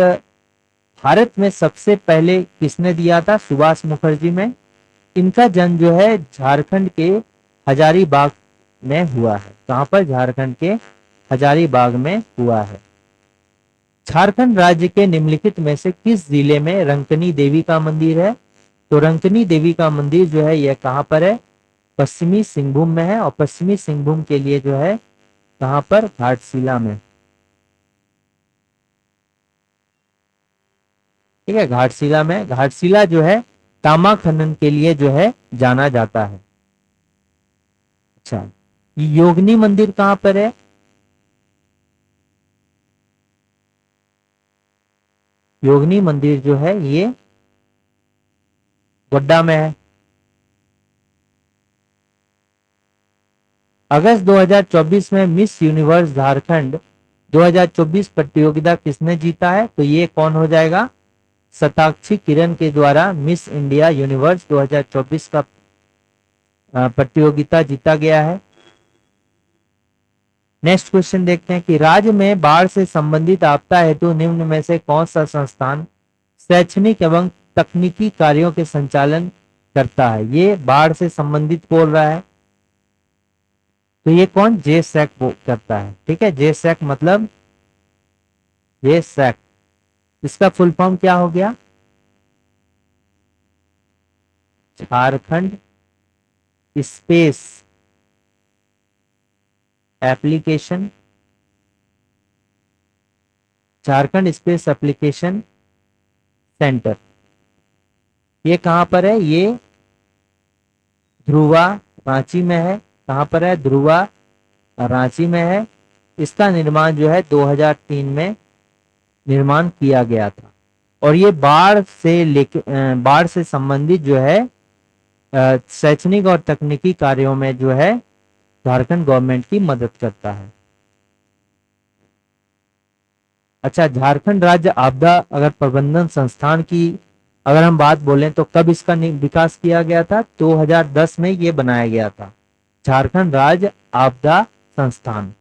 भारत में सबसे पहले किसने दिया था? सुभाष मुखर्जी में। इनका जन्म जो है झारखंड के हजारीबाग में हुआ है। कहां पर? झारखंड के हजारीबाग में हुआ है। झारखंड राज्य के निम्नलिखित में से किस जिले में रंकनी देवी का मंदिर है? तो रंकनी देवी का मंदिर जो है यह कहां पर है? पश्चिमी सिंहभूम में है। और पश्चिमी सिंहभूम के लिए जो है कहां पर? घाटशिला में। ठीक है, घाटशिला में। घाटशिला जो है तामा खनन के लिए जो है जाना जाता है। अच्छा, योगिनी मंदिर कहां पर है? योगिनी मंदिर जो है ये गोड्डा में है। अगस्त 2024 में मिस यूनिवर्स झारखंड 2024 प्रतियोगिता किसने जीता है? तो ये कौन हो जाएगा? शताक्षी किरण के द्वारा मिस इंडिया यूनिवर्स 2024 का प्रतियोगिता जीता गया है। नेक्स्ट क्वेश्चन देखते हैं कि राज्य में बाढ़ से संबंधित आपदा हेतु निम्न में से कौन सा संस्थान शैक्षणिक एवं तकनीकी कार्यों के संचालन करता है? ये बाढ़ से संबंधित बोल रहा है, तो ये कौन? जेसैक करता है। ठीक है, जेसैक मतलब जेसैक, इसका फुल फॉर्म क्या हो गया? Jharkhand space application, Jharkhand space application centre. ये कहां पर है? ये ध्रुवा रांची में है। कहां पर है? ध्रुवा रांची में है। इसका निर्माण जो है 2003 में निर्माण किया गया था। और ये बाढ़ से संबंधित जो है शैक्षणिक और तकनीकी कार्यों में जो है झारखंड गवर्नमेंट की मदद करता है। अच्छा, झारखंड राज्य आपदा अगर प्रबंधन संस्थान की अगर हम बात बोलें तो कब इसका विकास किया गया था? 2010 में ये बनाया गया था, झारखंड राज्य आपदा संस्थान।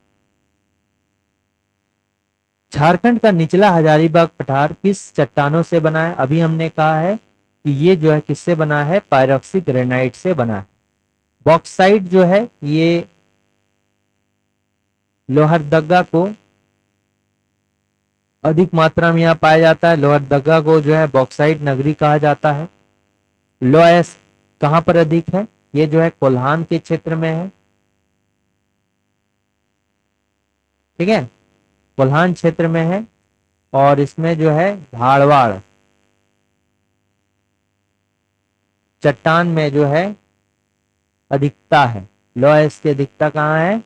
झारखंड का निचला हजारीबाग पठार किस चट्टानों से बना है? अभी हमने कहा है कि ये जो है किससे बना है? पायरोक्सी ग्रेनाइट से बना है। बॉक्साइट जो है ये लोहरदगा को अधिक मात्रा में यहाँ पाया जाता है। लोहरदगा को जो है बॉक्साइट नगरी कहा जाता है। लोएस कहाँ पर अधिक है? ये जो है कोल्हान के क्षेत्र में है, ठीक है, कोल्हान क्षेत्र में है। और इसमें जो है धारवाड़ चट्टान में जो है अधिकता है। लोएस की अधिकता कहाँ है?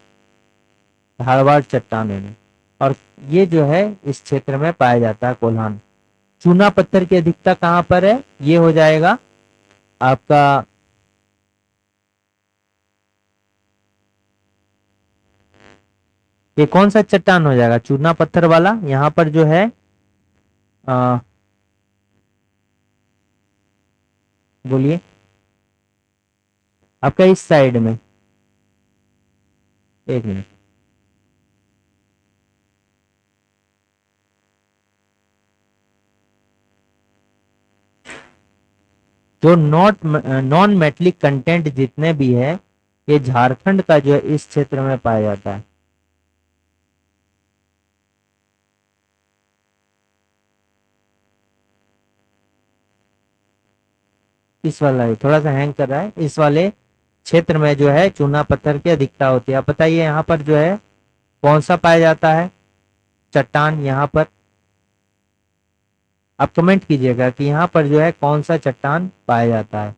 धारवाड़ चट्टानों में। और ये जो है इस क्षेत्र में पाया जाता है, कोल्हान। चूना पत्थर की अधिकता कहाँ पर है? ये हो जाएगा आपका ये कौन सा चट्टान हो जाएगा? चूना पत्थर वाला। यहाँ पर जो है बोलिए आपका इस साइड में, एक मिनट, जो नॉन मेटलिक कंटेंट जितने भी है ये झारखंड का जो है इस क्षेत्र में पाया जाता है। इस वाला ही थोड़ा सा हैंग कर रहा है। इस वाले क्षेत्र में जो है चूना पत्थर की अधिकता होती है। आप बताइए यहाँ पर जो है कौन सा पाया जाता है चट्टान? यहाँ पर आप कमेंट कीजिएगा कि यहाँ पर जो है कौन सा चट्टान पाया जाता है,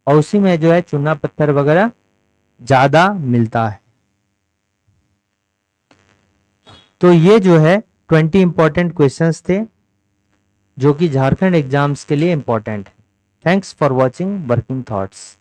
और उसी में जो है चूना पत्थर वगैरह ज्यादा मिलता है। तो ये जो है 20 इंपॉर्टेंट क्वेश्चंस थे जो कि झारखंड एग्जाम्स के लिए इंपॉर्टेंट है। Thanks for watching working thoughts.